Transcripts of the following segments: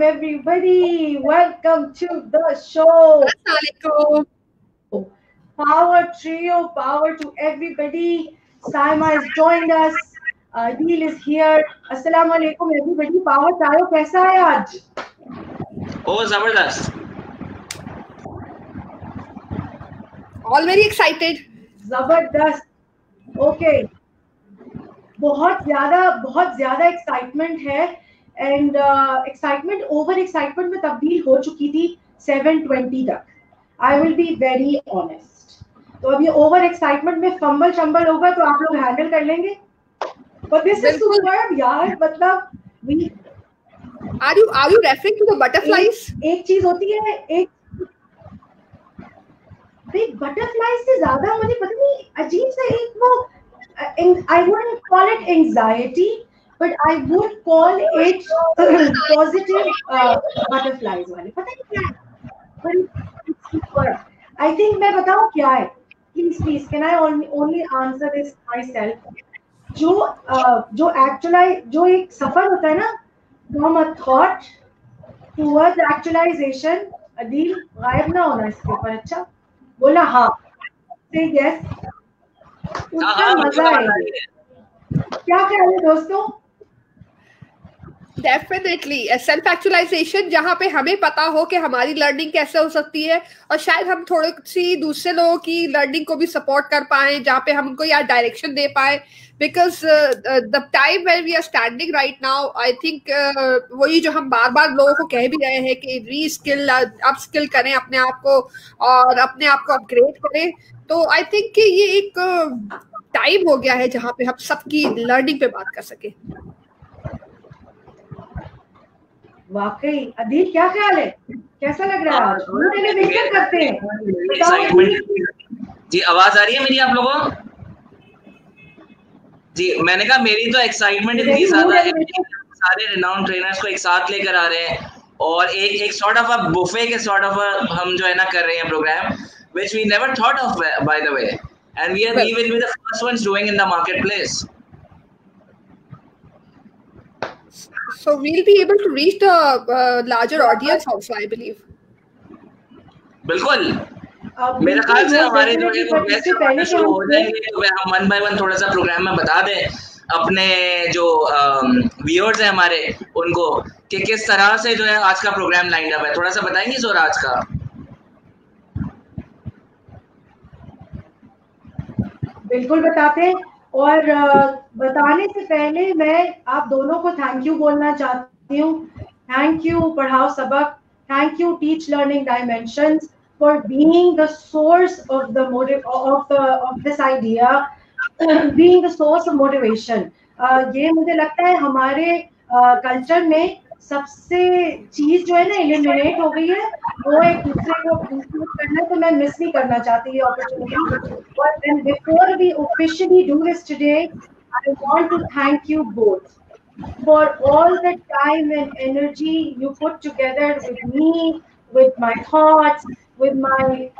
everybody. Welcome to the show. Assalamualaikum. Power trio, power to everybody. Saima has joined us. Adil is here. Assalamualaikum everybody. Power trio कैसा है आज? Oh, जबरदस्त. All very excited. जबरदस्त. Okay. बहुत ज़्यादा excitement है and excitement over excitement में तब्दील हो चुकी थी 7:20 तक. आई विल बी वेरी ऑनेस्ट. तो अब ये ओवर एक्साइटमेंट में फंबल शंबल होगा तो आप लोग हैंडल कर लेंगे. बट दिस इज सुपर्ब यार. मतलब we Are you referring to the butterflies? एक चीज होती है एक बटरफ्लाई से ज्यादा मुझे पता नहीं अजीब सा एक वो I wouldn't call it anxiety, but I would call it positive butterflies वाले. पता नहीं क्या है. I think मैं बताऊँ क्या है. Please, can I only answer this myself? जो एक सफर होता है ना, from a thought towards actualization. Adeel गायब ना होना इसके ऊपर. अच्छा बोला हाँ. Say yes. उसका मजा है. क्या ख्याल है दोस्तों? डेफिनेटली सेल्फ एक्चुअलाइजेशन, जहाँ पे हमें पता हो कि हमारी लर्निंग कैसे हो सकती है और शायद हम थोड़ी सी दूसरे लोगों की लर्निंग को भी सपोर्ट कर पाए, जहाँ पे हम उनको यार डायरेक्शन दे पाए. Because the time when we are standing right now, I think वही जो हम बार बार लोगों को कह भी रहे हैं कि री स्किल अप स्किल करें अपने आप को और अपने आप को अपग्रेड करें. तो आई थिंक कि ये एक टाइम हो गया है जहाँ पे हम सबकी लर्निंग पे बात कर सके. वाकई. अदील क्या ख्याल है? कैसा लग रहा है आज? मोटिवेशन करते हैं. जी आवाज आ रही है मेरी आप लोगों? जी मैंने कहा मेरी तो एक्साइटमेंट इतनी ज्यादा है. सारे रिनाउंड ट्रेनर्स को एक साथ लेकर आ रहे हैं और एक सॉर्ट ऑफ अ बुफे के सॉर्ट ऑफ हम जो है ना कर रहे हैं programme which we never thought of, by the way, and we will be the first ones doing in the marketplace. So we'll be able to reach the larger audience also, I believe. बिल्कुल. मेरा ख्याल से हमारे जो है वो वैसे शुरू हो जाएंगे तो हम वन बाय वन थोड़ा सा प्रोग्राम में बता दें अपने जो व्यूअर्स हैं हमारे उनको कि किस तरह से जो है आज का प्रोग्राम लाइन अप है. थोड़ा सा बताएंगे सर आज का? बिल्कुल बताते हैं. और बताने से पहले मैं आप दोनों को थैंक यू बोलना चाहती हूँ. थैंक यू पढ़ाओ सबक. Thank you teach learning dimensions for being the source of the motive of this idea, being the source of motivation. ये मुझे लगता है हमारे कल्चर में सबसे चीज जो है ना एलिमिनेट हो गई है. वो एक दूसरे को इंक्लूड करना, तो मैं मिस नहीं करना चाहती ये opportunity. But and before we officially do this today, I want to thank you both for all the time and energy you put together with me, with my thoughts, with my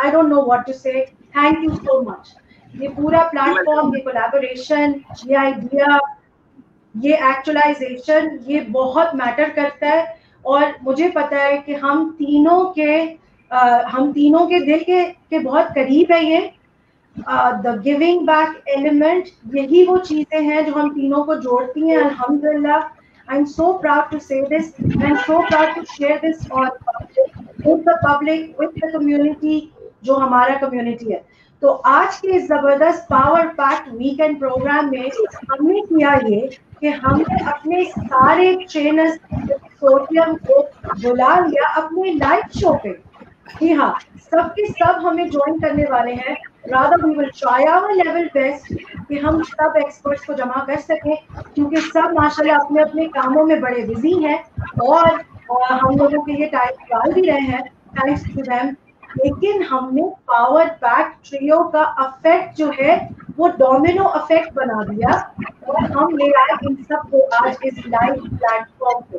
I don't know what to say. Thank you so much. ये पूरा platform, ये collaboration, ये idea, ये actualisation, ये बहुत matter करता है. और मुझे पता है कि हम तीनों के दिल के बहुत करीब है ये. द गिविंग बैक एलिमेंट, यही वो चीजें हैं जो हम तीनों को जोड़ती हैं. अल्हम्दुलिल्लाह. I am so proud to say this. I am so proud to share this with the public, with the community जो हमारा कम्युनिटी है. तो आज के इस जबरदस्त पावर पैक्ड वीकेंड प्रोग्राम में हमने किया ये कि हमने अपने सारे ट्रेनर्स कंसोर्टियम को बुला लिया अपने लाइव शो पे. जी हाँ, सबके सब हमें ज्वाइन करने वाले हैं. Rather we will try our level best कि हम सब एक्सपर्ट्स को जमा कर सकें, क्योंकि सब माशाल्लाह अपने अपने कामों में बड़े बिजी हैं और हम लोगों के लिए टाइम निकाल भी रहे हैं. Thanks to them. लेकिन हमने पावर पैक ट्रियो का इफेक्ट जो है वो डोमिनो इफेक्ट बना दिया और हम ले आए इन सबको आज इस लाइव प्लेटफॉर्म पे.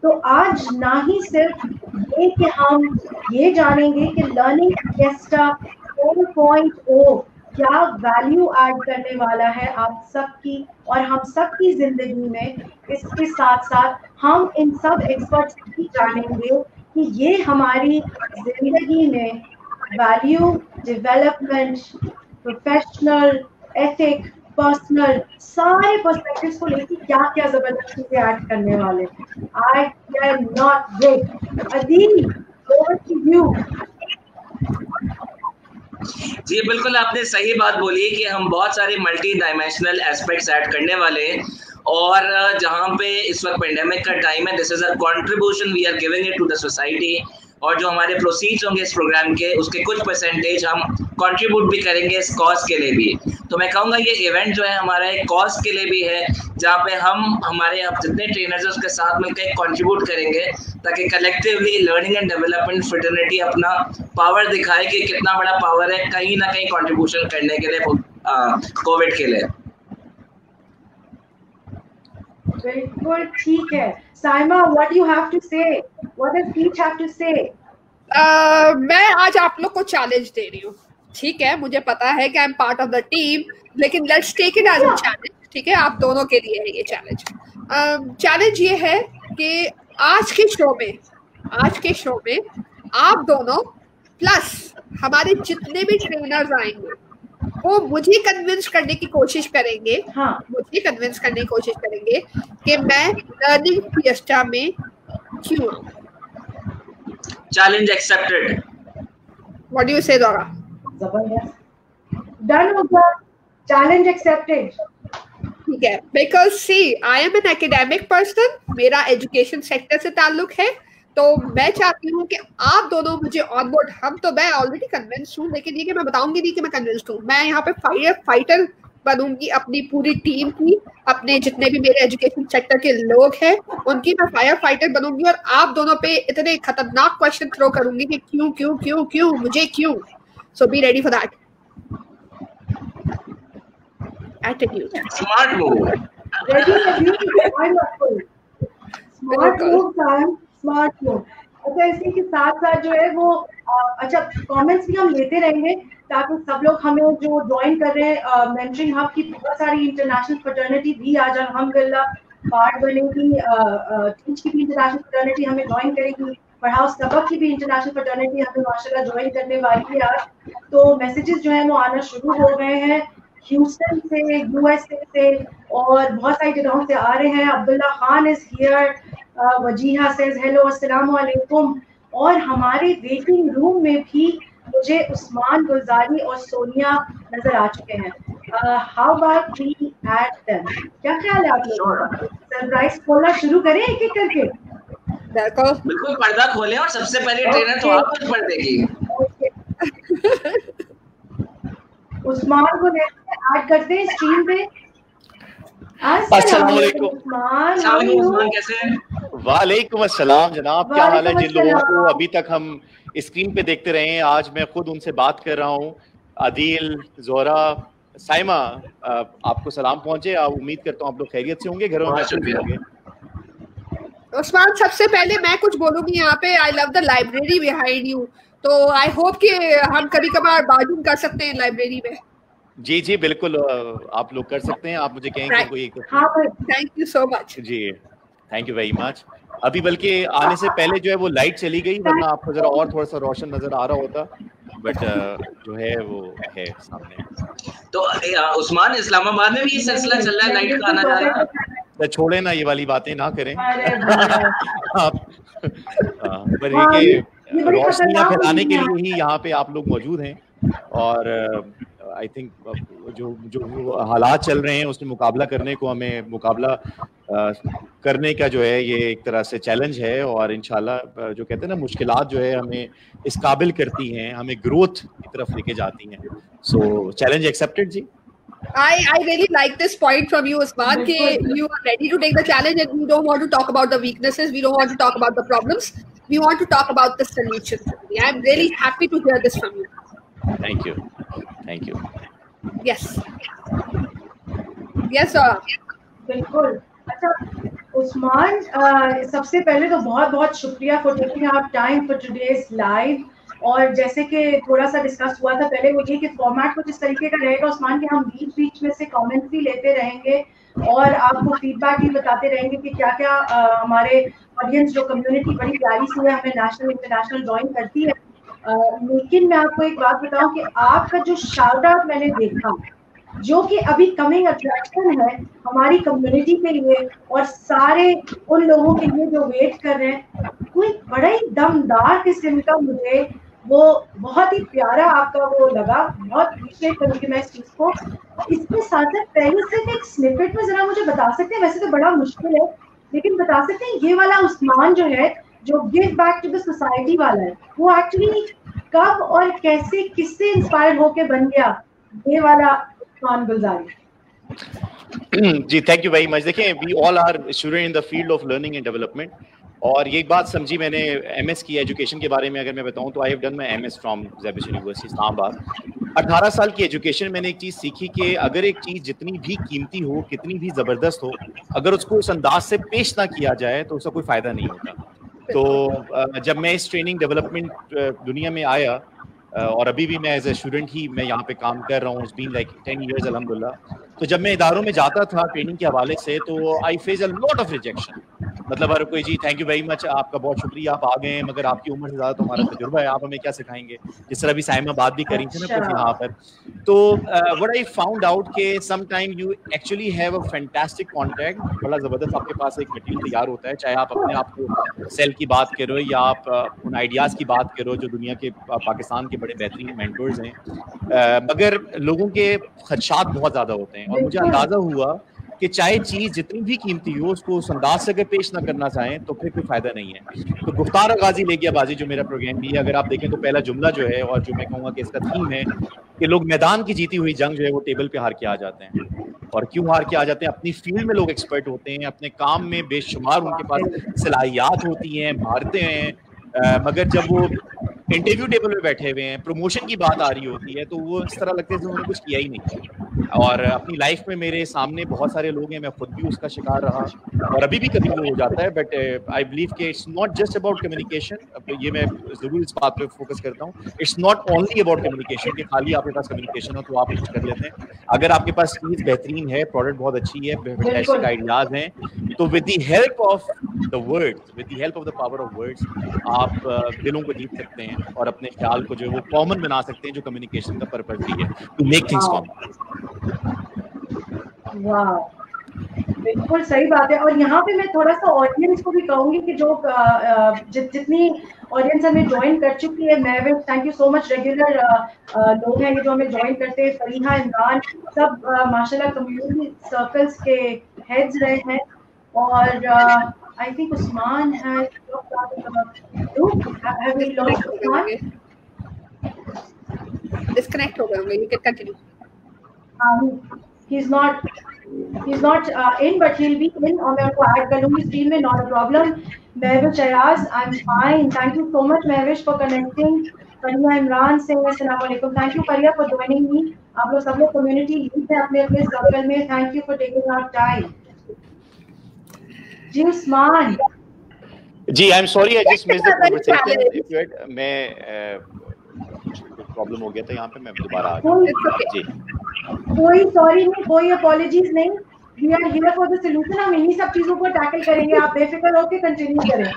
तो आज ना ही सिर्फ ये कि हम ये जानेंगे कि लर्निंग ऑर्केस्ट्रा 4.0 क्या वैल्यू ऐड करने वाला है आप सबकी और हम सबकी जिंदगी में। इसके साथ साथ हम इन सब एक्सपर्ट्स की जानेंगे कि ये हमारी जिंदगी में value, development, professional, ethic, personal सारे पर्सपेक्टिव्स को लेकर क्या क्या जबरदस्त चीजें ऐड करने वाले। I can not wait. Adeel, over to you. जी बिल्कुल, आपने सही बात बोली कि हम बहुत सारे मल्टी डायमेंशनल एस्पेक्ट्स ऐड करने वाले हैं और जहाँ पे इस वक्त पेंडेमिक का टाइम है, this is a contribution we are giving it to the society. और जो हमारे प्रोसीड्स होंगे इस प्रोग्राम के, उसके कुछ परसेंटेज हम कंट्रीब्यूट भी करेंगे इस कॉज के लिए भी। तो मैं कहूँगा ये इवेंट जो है हमारा एक कॉज के लिए भी है, जहाँ पे हम हमारे जितने ट्रेनर्स हैं उसके साथ मिलकर कंट्रीब्यूट करेंगे ताकि collectively learning and development fraternity अपना पावर दिखाए कि कितना बड़ा पावर है कहीं ना कहीं कंट्रीब्यूशन करने के लिए कोविड के लिए। बिल्कुल ठीक है। Saima, what you have to say? What does each have to say? मैं आज आप लोग को चैलेंज दे रही हूँ, ठीक है? मुझे पता है कि I am part of the team, लेकिन let's take it as a challenge, ठीक है? आप दोनों के लिए है ये चैलेंज। चैलेंज ये है कि आज के शो में आप दोनों प्लस हमारे जितने भी ट्रेनर्स आएंगे वो मुझे कन्विंस करने की कोशिश करेंगे, कि मैं लर्निंग फिएस्टा में क्यों आऊं। Challenge accepted. What do you से दोरा? जबरदस्त। डन हो गया, चैलेंज एक्सेप्टेड। ठीक है, because see I am an academic person, मेरा एजुकेशन सेक्टर से ताल्लुक है, तो मैं चाहती हूँ कि आप दोनों मुझे ऑन बोर्ड, मैं ऑलरेडी कन्विंस हूँ, लेकिन ये कि मैं बताऊंगी नहीं कि मैं कन्विंस हूँ। मैं यहाँ पे फाइटर बनूंगी अपनी पूरी टीम की, अपने जितने भी मेरे एजुकेशन सेक्टर के लोग हैं उनकी मैं फायर फाइटर बनूंगी और आप दोनों पे इतने खतरनाक क्वेश्चन थ्रो करूंगी कि क्यों क्यों क्यों क्यों मुझे क्यों। So be ready for that attitude. Smart move. Smart move. अच्छा, इसी के साथ साथ जो है वो अच्छा कमेंट्स भी हम लेते रहेंगे ताकि सब लोग हमें जो ज्वाइन कर रहे हैं मेंटरिंग हब की बहुत सारी इंटरनेशनल फ्रेटर्निटी भी आज अल्हम्दुलिल्लाह पार्ट बनेगी। टीच की भी इंटरनेशनल फ्रेटर्निटी हमें ज्वाइन करेगी, पढ़ाओ सबक की भी इंटरनेशनल फ्रेटर्निटी हमें माशाल्लाह ज्वाइन करने वाली है आज। तो मैसेजेस जो है वो आना शुरू हो गए हैं ह्यूस्टन से, यूएसए से और बहुत सारी जगहों से आ रहे हैं। Abdullah Khan is here, Wajiha says hello अस्सलाम वालेकुम। और हमारे वेटिंग रूम में भी मुझे उस्मान, गुलजारी और सोनिया नजर आ चुके हैं। How about we add them? क्या ख्याल है आप लोगों का? सरप्राइज खोलना शुरू करें एक एक करके? बिल्कुल, पर्दा खोलें और सबसे पहले ट्रेनर तो आप कुछ पर्दे की। उस्मान को ऐड करते हैं स्ट्रीम पे। अस्सलाम वालेकुम। उस्मान कैसे हैं? वालेकुम अस्सलाम जनाब, क्या हाल है? जिन लोगों को अभी तक हम स्क्रीन पे देखते रहे हैं, आज मैं खुद उनसे बात कर रहा हूँ। आदिल, जोहरा, साइमा, आपको सलाम पहुंचे। आप उम्मीद करता हूँ आप लोग खैरियत से होंगे, घरों में होंगे। उस्मान, सबसे पहले मैं कुछ बोलूंगी यहाँ पे। I love the library behind you, तो आई होप कि हम कभी कभार बातचीत कर सकते हैं लाइब्रेरी में। जी जी बिल्कुल, आप लोग कर सकते हैं। आप मुझे कहेंगे कोई। Thank you so much. जी थैंक यू वेरी मच। अभी बल्कि आने से पहले जो है वो लाइट चली गई, वरना आपको जरा और थोड़ा सा रोशन नजर आ रहा होता, बट जो है वो है सामने। तो उस्मान, इस्लामाबाद में भी ये सिलसिला चल रहा है लाइट का आना जाना? तो छोड़े ना, ये वाली बातें ना करें आप। पर ये रोशनियां फैलाने के लिए ही यहाँ पे आप लोग मौजूद हैं और आई थिंक जो हालात चल रहे हैं उससे मुकाबला करने को, हमें मुकाबला करने का जो है ये एक तरह से चैलेंज है। और इंशाल्लाह जो कहते हैं ना, मुश्किलात जो है हमें इस काबिल करती हैं, हमें ग्रोथ की तरफ लेके जाती हैं। सो चैलेंज एक्सेप्टेड जी। I really like this point from you, Usman, that you are ready to take the challenge and we don't want to talk about the weaknesses, we don't want to talk about the problems, we want to talk about the solutions. I'm really happy to hear this from you. Thank you. Thank you. Yes. Yes, sir. बिल्कुल। अच्छा उस्मान, सबसे पहले तो बहुत बहुत शुक्रिया for taking our time for today's live. और जैसे कि थोड़ा सा डिस्कस हुआ था पहले, वो ये कि फॉर्मेट कुछ इस तरीके का रहेगा उस्मान, कि हम बीच बीच में से कमेंट्स भी लेते रहेंगे और आपको फीडबैक भी बताते रहेंगे कि क्या क्या हमारे ऑडियंस जो कम्युनिटी बड़ी प्यारी सी है, हमें नेशनल इंटरनेशनल ज्वाइन करती है। लेकिन मैं आपको एक बात बताऊं कि आपका जो शाउट आउट मैंने देखा, जो कि अभी कमिंग अट्रैक्शन है हमारी कम्युनिटी के लिए और सारे उन लोगों के लिए जो वेट कर रहे हैं, कोई बड़ा ही दमदार किस्म का, मुझे वो बहुत ही प्यारा आपका वो लगा, बहुत अप्रिशिएट करूंगी मैं इस चीज को। इसके साथ साथ पहले सिर्फ एक स्निपेट में जरा मुझे बता सकते हैं, वैसे तो बड़ा मुश्किल है, लेकिन बता सकते हैं ये वाला उस्मान जो है, जो give back to the society वाला है, वो एक्चुअली कब और कैसे किससे इंस्पायर होके बन गया ये वाला उस्मान गुलजारी? जी, थैंक यू वेरी मच। देखिए, we all are student in the field of learning and development, और ये एक बात समझी मैंने एमएस की एजुकेशन के बारे में अगर मैं बताऊं तो I have done my MS from Zaibish university Islamabad. 18 साल की एजुकेशन मैंने एक चीज़ सीखी कि अगर एक चीज़ जितनी भी कीमती हो, कितनी भी ज़बरदस्त हो, अगर उसको उस अंदाज से पेश ना किया जाए तो उसका कोई फ़ायदा नहीं होता। तो जब मैं इस ट्रेनिंग डेवलपमेंट दुनिया में आया, और अभी भी मैं एज ए स्टूडेंट ही मैं यहाँ पे काम कर रहा हूँ, इट्स बीन लाइक 10 इयर्स अल्हम्दुलिल्लाह। तो जब मैं इदारों में जाता था ट्रेनिंग के हवाले से, तो I face a lot of rejection. मतलब हर कोई, जी थैंक यू वेरी मच, आपका बहुत शुक्रिया, आप आ गए हैं, मगर आपकी उम्र से ज़्यादा तो हमारा तजुर्बा है, आप हमें क्या सिखाएंगे। जिस तरह भी साइमा बात भी करी थी ना कुछ यहाँ पर। तो व्हाट आई फाउंड आउट के some time you actually have a fantastic contact, बड़ा ज़बरदस्त आपके पास एक मटीरियल तैयार होता है, चाहे आप अपने आप को सेल की बात करो या आप उन आइडियाज़ की बात करो जो दुनिया के पाकिस्तान के बड़े बेहतरीन मेंटर्स हैं, मगर लोगों के खदशात बहुत ज़्यादा होते हैं। और मुझे अंदाज़ा हुआ कि चाहे चीज़ जितनी भी कीमती हो, उसको उस अंदाज से अगर पेश ना करना चाहें तो फिर कोई फ़ायदा नहीं है। तो गुफ्तार गाजी ले गया बाजी जो मेरा प्रोग्राम भी है, अगर आप देखें तो पहला जुमला जो है, और जो मैं कहूँगा कि इसका थीम है कि लोग मैदान की जीती हुई जंग जो है वो टेबल पे हार के आ जाते हैं। और क्यों हार के आ जाते हैं? अपनी फील्ड में लोग एक्सपर्ट होते हैं, अपने काम में बेशुमार उनके पास सलाहियात होती हैं, मारते हैं, मगर जब वो इंटरव्यू टेबल पे बैठे हुए हैं, प्रमोशन की बात आ रही होती है, तो वो इस तरह लगता है जैसे उन्होंने कुछ किया ही नहीं। और अपनी लाइफ में मेरे सामने बहुत सारे लोग हैं, मैं खुद भी उसका शिकार रहा और अभी भी कभी वो हो जाता है। बट आई बिलीव कि it's not just about communication. ये मैं ज़रूर इस बात पे फोकस करता हूँ, it's not only about communication कि खाली आपके पास कम्युनिकेशन हो तो आप कुछ कर लेते हैं। अगर आपके पास चीज़ बेहतरीन है, प्रोडक्ट बहुत अच्छी है, फैंटास्टिक आइडियाज़ हैं, तो with the help of the words, with the help of the power of words, आप दिलों को जीत सकते हैं और अपने ख्याल को जो है वो कॉमन बना सकते हैं, जो कम्युनिकेशन का पर्पस भी है, टू मेक थिंग्स कॉमन। वाह, बिल्कुल सही बात है। और यहाँ पे मैं थोड़ा सा ऑडियंस को भी कहूंगी कि जो जितनी ऑडियंस हमें ज्वाइन कर चुकी है, Mahvish, thank you so much, regular लोग हैं ये जो हमें ज्वाइन करते हैं, फरीहा, इमरान, सब माशाल्लाह कम्युनिटी सर्कल्स के हेड्स रहे हैं। और आई थिंक उस्मान है, डिस्कनेक्ट हो गए होंगे, you can continue. He's not in, but he'll be in, और मैं उनको ऐड कर लूंगी स्क्रीन में, not a problem। Mahwish Ayaz, I'm fine, thank you so much Mahwish for connecting। फरिया इमरान से अस्सलाम वालेकुम, thank you Fariya for joining me। आप लोग सब लोग कम्युनिटी लीड हैं अपने अपने सर्कल में, thank you for taking our time। जी उस्मान। जी, I'm sorry, I just missed the conversation। मैं प्रॉब्लम हो गया था यहाँ पे, मैं दोबारा आ गया। जी, कोई सॉरी नहीं, कोई अपॉलॉजीज नहीं, we are here for the solution. हम इन्हीं सब चीजों को टैकल करेंगे, आप बेफिक्र होकर कंटिन्यू करें।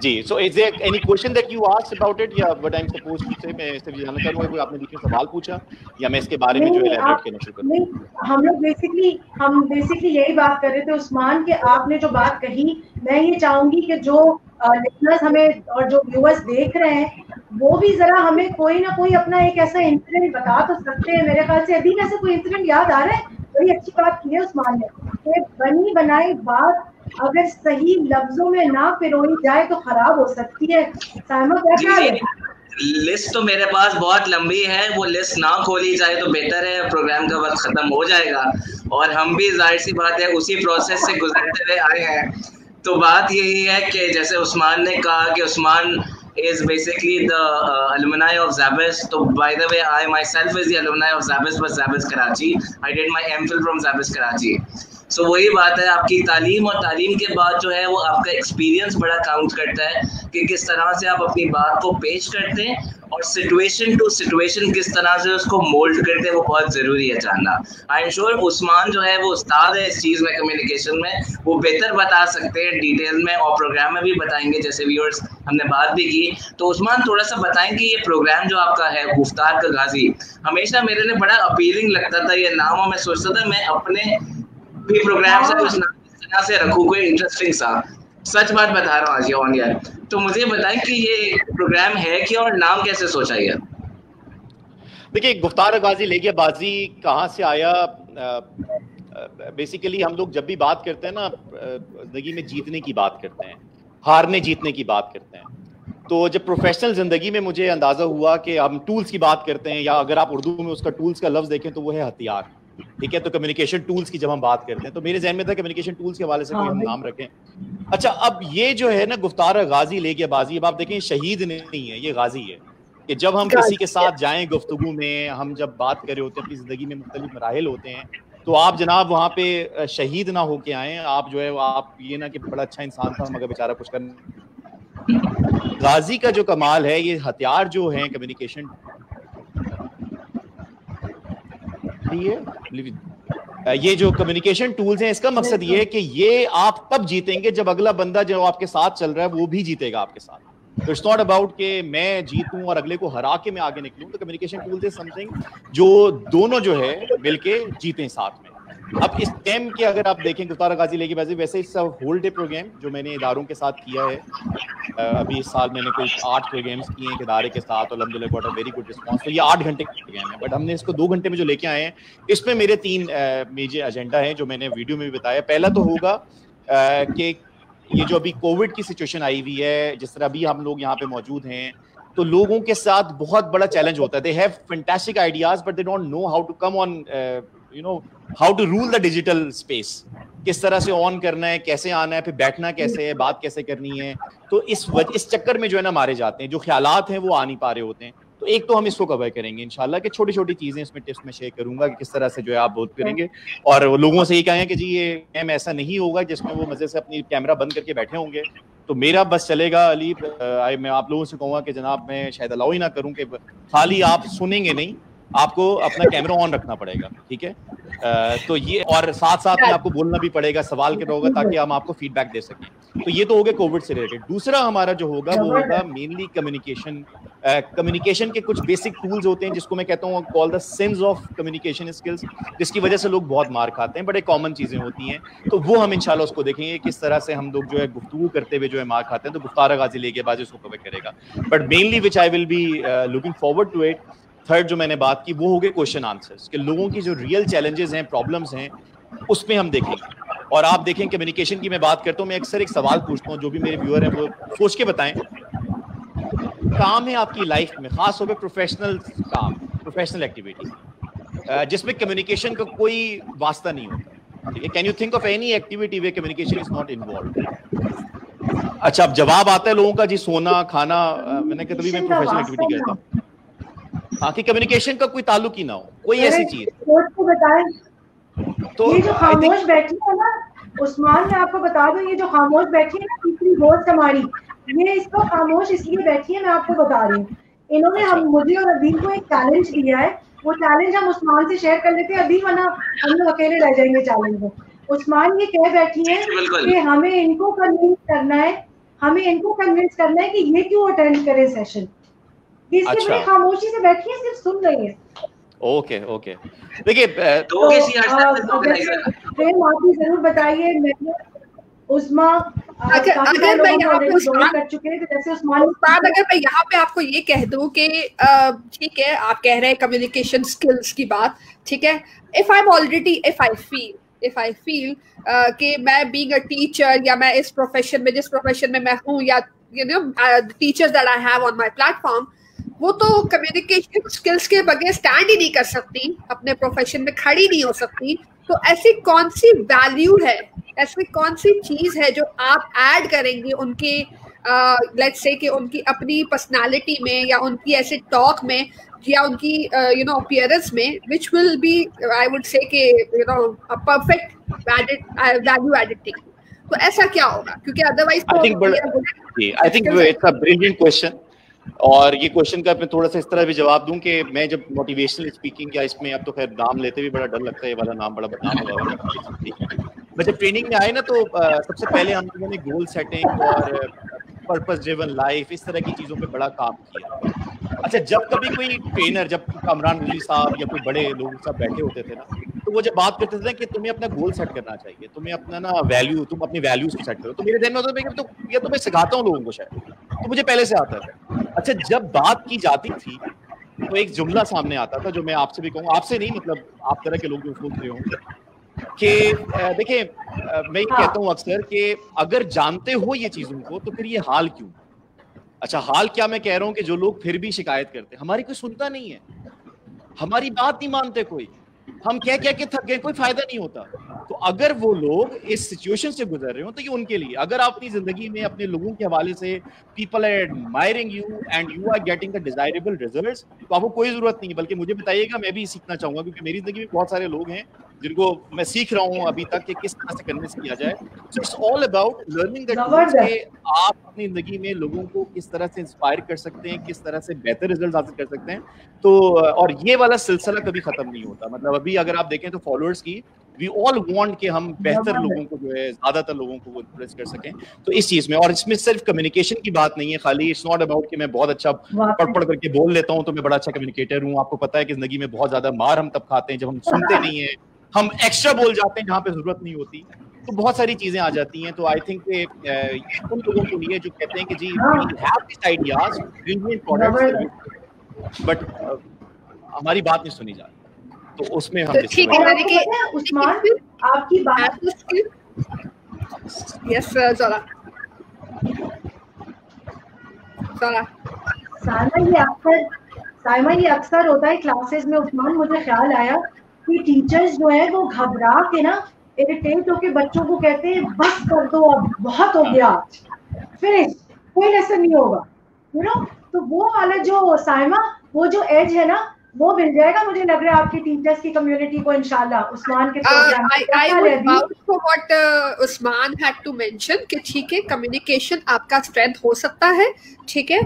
जी, so is there any question that you asked about it या what I'm supposed to say? मैं इससे भी जानना चाहूँगा, कोई आपने बीच में सवाल पूछा या मैं इसके बारे में जो एलैबोरेट करना शुरू करूँ? नहीं, हम लोग बेसिकली यही बात कर रहे थे उस्मान, के आपने जो बात कही, मैं ये चाहूंगी कि जो लिसनर्स हमें और जो व्यूअर्स देख रहे हैं वो भी जरा हमें कोई ना कोई अपना एक ऐसा इंसिडेंट बता तो सकते हैं। मेरे ख्याल से अभी ऐसा कोई इंसिडेंट याद आ रहा है? बड़ी अच्छी बात की है उस्मान ने, बनी बनाई बात अगर सही लफ्जों में ना पिरोई जाए तो खराब हो सकती है। साइमा क्या ख्याल है? लिस्ट तो मेरे पास बहुत लंबी है, वो लिस्ट ना खोली जाए तो बेहतर है, प्रोग्राम का वक्त खत्म हो जाएगा और हम भी जाहिर सी बात है उसी प्रोसेस से गुजरते हुए आए हैं। तो बात यही है कि जैसे उस्मान ने कहा कि Usman is basically the alumni of Zabis. So by the way, I myself is the alumni of Zabis, but Zabis Karachi. I did my MPhil from Zabis Karachi. सो वही बात है, आपकी तालीम और तालीम के बाद जो है वो आपका एक्सपीरियंस बड़ा काउंट करता है कि किस तरह से आप अपनी बात को पेश करते हैं और सिचुएशन टू सिचुएशन किस तरह से उसको मोल्ड करते हैं, वो बहुत ज़रूरी है जानना। आई एम श्योर उस्मान जो है वो उस्ताद है इस चीज़ में, कम्युनिकेशन में, वो बेहतर बता सकते हैं डिटेल में और प्रोग्राम में भी बताएंगे, जैसे व्यूअर्स हमने बात भी की। तो उस्मान थोड़ा सा बताएं कि ये प्रोग्राम जो आपका है गुफ्तार का गाजी, हमेशा मेरे लिए बड़ा अपीलिंग लगता था ये नाम, और मैं सोचता था मैं अपने भी प्रोग्राम से कुछ नाम इस तरह से रखूँ, कोई इंटरेस्टिंग सा। सच बात बता रहा हूँ आज ये ऑन एयर। तो मुझे बताएं कि ये प्रोग्राम है क्या और नाम कैसे सोचा गया? देखिए, गुफ्तार गाजी लेके बाजी कहाँ से आया? बेसिकली हम लोग जब भी बात करते हैं ना, जिंदगी में जीतने की बात करते हैं, हारने जीतने की बात करते हैं। तो जब प्रोफेशनल जिंदगी में मुझे अंदाजा हुआ कि हम टूल्स की बात करते हैं, या अगर आप उर्दू में उसका टूल्स का लफ्ज देखें तो वो है हथियार, ठीक है? तो कम्युनिकेशन टूल्स की जब हम बात करते हैं तो मेरे जहन में था कम्युनिकेशन टूल्स के हवाले से कोई हम नाम रखें। अच्छा, अब ये जो है ना गुफ्तार गाजी लेके बाजी, अब आप देखें शहीद नहीं है, ये गाजी है कि जब हम किसी के साथ जाएं गुफ्तगू में, हम जब बात कर रहे होते हैं अपनी जिंदगी में मुख्तलिफ मराहिल होते हैं, तो आप जनाब वहाँ पे शहीद ना होके आए, आप जो है आप ये ना कि बड़ा अच्छा इंसान था मगर बेचारा कुछ करना। गाजी का जो कमाल है, ये हथियार जो है कम्युनिकेशन, ये जो कम्युनिकेशन टूल्स हैं, इसका मकसद ये है कि ये आप तब जीतेंगे जब अगला बंदा जो आपके साथ चल रहा है वो भी जीतेगा आपके साथ। तो इट्स नॉट अबाउट कि मैं जीतूं और अगले को हरा के मैं आगे निकलूं। तो कम्युनिकेशन टूल्स इज समथिंग जो दोनों जो है मिलके जीतें साथ में। अब इस गेम के अगर आप देखें गुफ्तार गाजी लेके बाजी, वैसे इस होल डे प्रोग्राम जो मैंने इदारों के साथ किया है, अभी इस साल मैंने कोई 8 प्रोग्राम्स किए हैं इदारे के साथ, और अल्हम्दुलिल्लाह got a very good response. तो ये 8 घंटे का प्रोग्राम है, बट हमने इसको 2 घंटे में जो लेके आए हैं, इसमें मेरे 3 मेजर एजेंडा हैं जो मैंने वीडियो में भी बताया। पहला तो होगा कि ये जो अभी कोविड की सिचुएशन आई हुई है, जिस तरह अभी हम लोग यहाँ पे मौजूद हैं, तो लोगों के साथ बहुत बड़ा चैलेंज होता है। They have fantastic ideas but they don't know how to come on, you know, how to rule the digital space, किस तरह से ऑन करना है, कैसे आना है, फिर बैठना कैसे है, बात कैसे करनी है। तो इस चक्कर में जो है ना मारे जाते हैं, जो ख्यालात हैं वो आ नहीं पा रहे होते हैं। तो एक तो हम इसको कवर करेंगे इंशाल्लाह कि छोटी छोटी चीजें इसमें टिप्स में शेयर करूंगा कि किस तरह से जो है आप बोल करेंगे, और लोगों से ये कहेंगे कि जी ये गेम ऐसा नहीं होगा जिसमें वो मजे से अपनी कैमरा बंद करके बैठे होंगे। तो मेरा बस चलेगा अली, मैं आप लोगों से कहूँगा कि जनाब मैं शायद अलाउ ही ना करूँ कि खाली आप सुनेंगे नहीं, आपको अपना कैमरा ऑन रखना पड़ेगा, ठीक है? तो ये, और साथ साथ में आपको बोलना भी पड़ेगा, सवाल करना होगा ताकि हम आपको फीडबैक दे सकें। तो ये तो हो गया कोविड से रिलेटेड। दूसरा हमारा जो होगा वो होगा मेनली कम्युनिकेशन के कुछ बेसिक टूल्स होते हैं जिसको मैं कहता हूँ call the sins of communication skills, जिसकी वजह से लोग बहुत मार खाते हैं, बड़े कॉमन चीजें होती हैं। तो वो हम इंशाल्लाह उसको देखेंगे किस तरह से हम लोग जो है गुफ्तगू करते हुए जो है मार खाते हैं। तो गुफ्तार गाजी लेके बाजी उसको कवर करेगा, but mainly which I will be looking forward to it. Third जो मैंने बात की वो हो गए क्वेश्चन आंसर्स, कि लोगों की जो रियल चैलेंजेस हैं, प्रॉब्लम्स हैं, उसमें हम देखेंगे। और आप देखें कम्युनिकेशन की मैं बात करता हूँ, मैं अक्सर एक सवाल पूछता हूँ, जो भी मेरे व्यूअर हैं वो सोच के बताएं, काम है आपकी लाइफ में, खास तौर पे प्रोफेशनल काम, प्रोफेशनल एक्टिविटी जिसमें कम्युनिकेशन का कोई वास्ता नहीं होता, ठीक है? Can you think of any activity way communication is not involve? अच्छा, अब जवाब आता है लोगों का जी सोना, खाना। मैंने कहा तभी मैं प्रोफेशनल एक्टिविटी कहता हूँ, हाँ, कि कम्युनिकेशन का कोई ताल्लुक ही ना हो, कोई ऐसी चीज। तो ये जो खामोश बैठी है ना उस्मान, मैं आपको बता दूं, ये जो खामोश बैठी है ना तीसरी दोस्त हमारी, ये इसको खामोश इसलिए बैठी है, मैं आपको बता रही हूँ। इन्होंने हम मुझे और अदील को एक चैलेंज दिया है, वो चैलेंज हम उस्मान से शेयर कर लेते हैं अदील, वरना हम लोग अकेले रह जाएंगे चैलेंज में। उस्मान ये कह बैठी है कि हमें इनको कन्विंस करना है, कि ये क्यों अटेंड करें सेशन। अच्छा, खामोशी से बैठी है, सिर्फ सुन रही है। ओके ओके, देखिए तो आप जरूर बताइए। उस्मा, अगर मैं यहाँ पे कर चुके हैं, जैसे उस्मान, अगर मैं यहाँ पे आपको ये कह दूं कि ठीक है, आप कह रहे हैं कम्युनिकेशन स्किल्स की बात, ठीक है? इफ आई फील कि मैं बीइंग अ टीचर, या मैं इस प्रोफेशन में, जिस प्रोफेशन में मैं हूँ, या you know teachers that I have on my platform, वो तो कम्युनिकेशन स्किल्स के बगैर स्टैंड ही नहीं कर सकती, अपने प्रोफेशन में खड़ी नहीं हो सकती। तो ऐसी कौन सी वैल्यू है, ऐसी कौन सी चीज है जो आप ऐड करेंगे उनके लेट्स से कि उनकी अपनी पर्सनालिटी में या उनकी ऐसे टॉक में, या उनकी अपीयरेंस में, which will be I would say कि a perfect value added thing. तो ऐसा क्या होगा? क्योंकि otherwise I think it's a brilliant question. और ये क्वेश्चन का मैं थोड़ा सा इस तरह भी जवाब दूं कि मैं जब मोटिवेशनल स्पीकिंग या इसमें, अब तो खैर नाम लेते भी बड़ा डर लगता है, ये वाला नाम बड़ा बदनाम हो जाएगा। मैं जब ट्रेनिंग में आए ना तो सबसे पहले हम लोगों ने गोल सेटिंग और पर्पस ड्रिवन लाइफ, इस तरह की चीज़ों पे बड़ा काम किया। अच्छा, जब कभी कोई ट्रेनर, जब कामरान रजी साहब या कोई बड़े लोग सब बैठे होते थे ना, तो वो जब बात करते थे कि तुम्हें अपना गोल सेट करना चाहिए, तुम्हें अपना ना वैल्यू, तुम अपनी वैल्यूज सेट करो, तो मेरे ध्यान में होता है तो ये तो मैं सिखाता हूँ लोगों को, शायद तो मुझे पहले से आता है। अच्छा, जब बात की जाती थी तो एक जुमला सामने आता था जो मैं आपसे भी कहूँगा, आपसे नहीं, मतलब आप तरह के लोग जो सुन रहे होंगे, कि देखिए मैं ये कहता हूँ अक्सर कि अगर जानते हो ये चीजों को तो फिर ये हाल क्यों? अच्छा, हाल क्या मैं कह रहा हूँ कि जो लोग फिर भी शिकायत करते हैं, हमारी कोई सुनता नहीं है, हमारी बात नहीं मानते, कोई हम कह के थक गए, कोई फायदा नहीं होता। तो अगर वो लोग इस सिचुएशन से गुजर रहे हो तो ये उनके लिए, अगर आप अपनी जिंदगी में अपने लोगों के हवाले से people are admiring you and you are getting the desirable results, तो आपको कोई जरूरत नहीं है, बल्कि मुझे बताइएगा, मैं भी सीखना चाहूंगा, क्योंकि मेरी जिंदगी में बहुत सारे लोग हैं जिनको मैं सीख रहा हूँ अभी तक कि किस तरह से करने से किया जाए। So it's all about learning that आप अपनी जिंदगी में लोगों को किस तरह से इंस्पायर कर सकते हैं, किस तरह से बेहतर रिजल्ट हासिल कर सकते हैं। तो और ये वाला सिलसिला कभी खत्म नहीं होता। मतलब अभी अगर आप देखें तो फॉलोअर्स की, वी ऑल वांट कि हम बेहतर लोगों को जो है, ज्यादातर लोगों को इम्प्रेस कर सकें। तो इस चीज में, और इसमें सिर्फ कम्युनिकेशन की बात नहीं है खाली, इट्स नॉट अबाउट कि मैं बहुत अच्छा पढ़ करके बोल लेता हूँ तो मैं बड़ा अच्छा कम्युनिकेटर हूँ। आपको पता है कि जिंदगी में बहुत ज्यादा मार हम तब खाते हैं जब हम सुनते नहीं है, हम एक्स्ट्रा बोल जाते हैं जहाँ पे जरूरत नहीं होती, तो बहुत सारी चीजें आ जाती हैं। तो आई थिंक उन लोगों को लिए जो कहते हैं कि जी we have this ideas, brilliant products, but हमारी बात नहीं सुनी जाती, तो उसमें हम ठीक है। उस्मान, आपकी बात यस ज़रा साइमा, ये अक्सर होता है क्लासेस में उस्मान, मुझे ख्याल आया कि टीचर्स जो है वो घबरा के ना, इरिटेट होके बच्चों को कहते हैं बस कर दो, अब बहुत हो गया, फिनिश, कोई लेसन नहीं होगा, यू नो। तो वो वाला जो साइमा, वो जो एज है ना, वो मिल जाएगा मुझे लग रहा है आपकी टीचर्स की कम्युनिटी को इंशाल्लाह उस्मान के programme for what Usman had to mention कि ठीक है, कम्युनिकेशन आपका स्ट्रेंथ हो सकता है, ठीक है,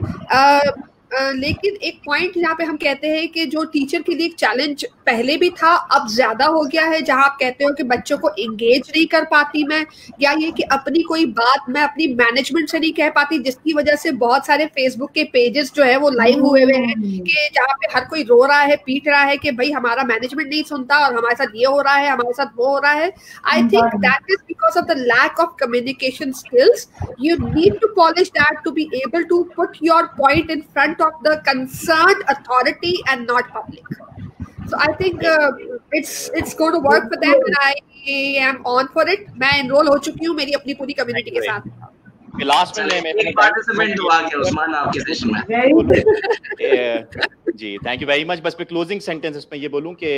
लेकिन एक पॉइंट यहाँ पे हम कहते हैं कि जो टीचर के लिए एक चैलेंज पहले भी था, अब ज्यादा हो गया है, जहाँ आप कहते हो कि बच्चों को एंगेज नहीं कर पाती मैं, या ये कि अपनी कोई बात मैं अपनी मैनेजमेंट से नहीं कह पाती, जिसकी वजह से बहुत सारे फेसबुक के पेजेस जो है वो लाइव हुए हुए हैं कि जहाँ पे हर कोई रो रहा है, पीट रहा है कि भाई हमारा मैनेजमेंट नहीं सुनता और हमारे साथ ये हो रहा है, हमारे साथ वो हो रहा है। I think that is because of the lack of communication skills. You need to polish that to be able to put your point in front of the concerned authority and not public. So I think it's going to work for them and I am on for it. मैं enroll हो चुकी हूँ मेरी अपनी पूरी community के साथ। Last में मैं पार्टिसिपेंट हुआ के उस्मान आपके सेशन में। जी थैंक यू वेरी मच। बस मैं क्लोजिंग सेंटेंस में ये बोलूँ कि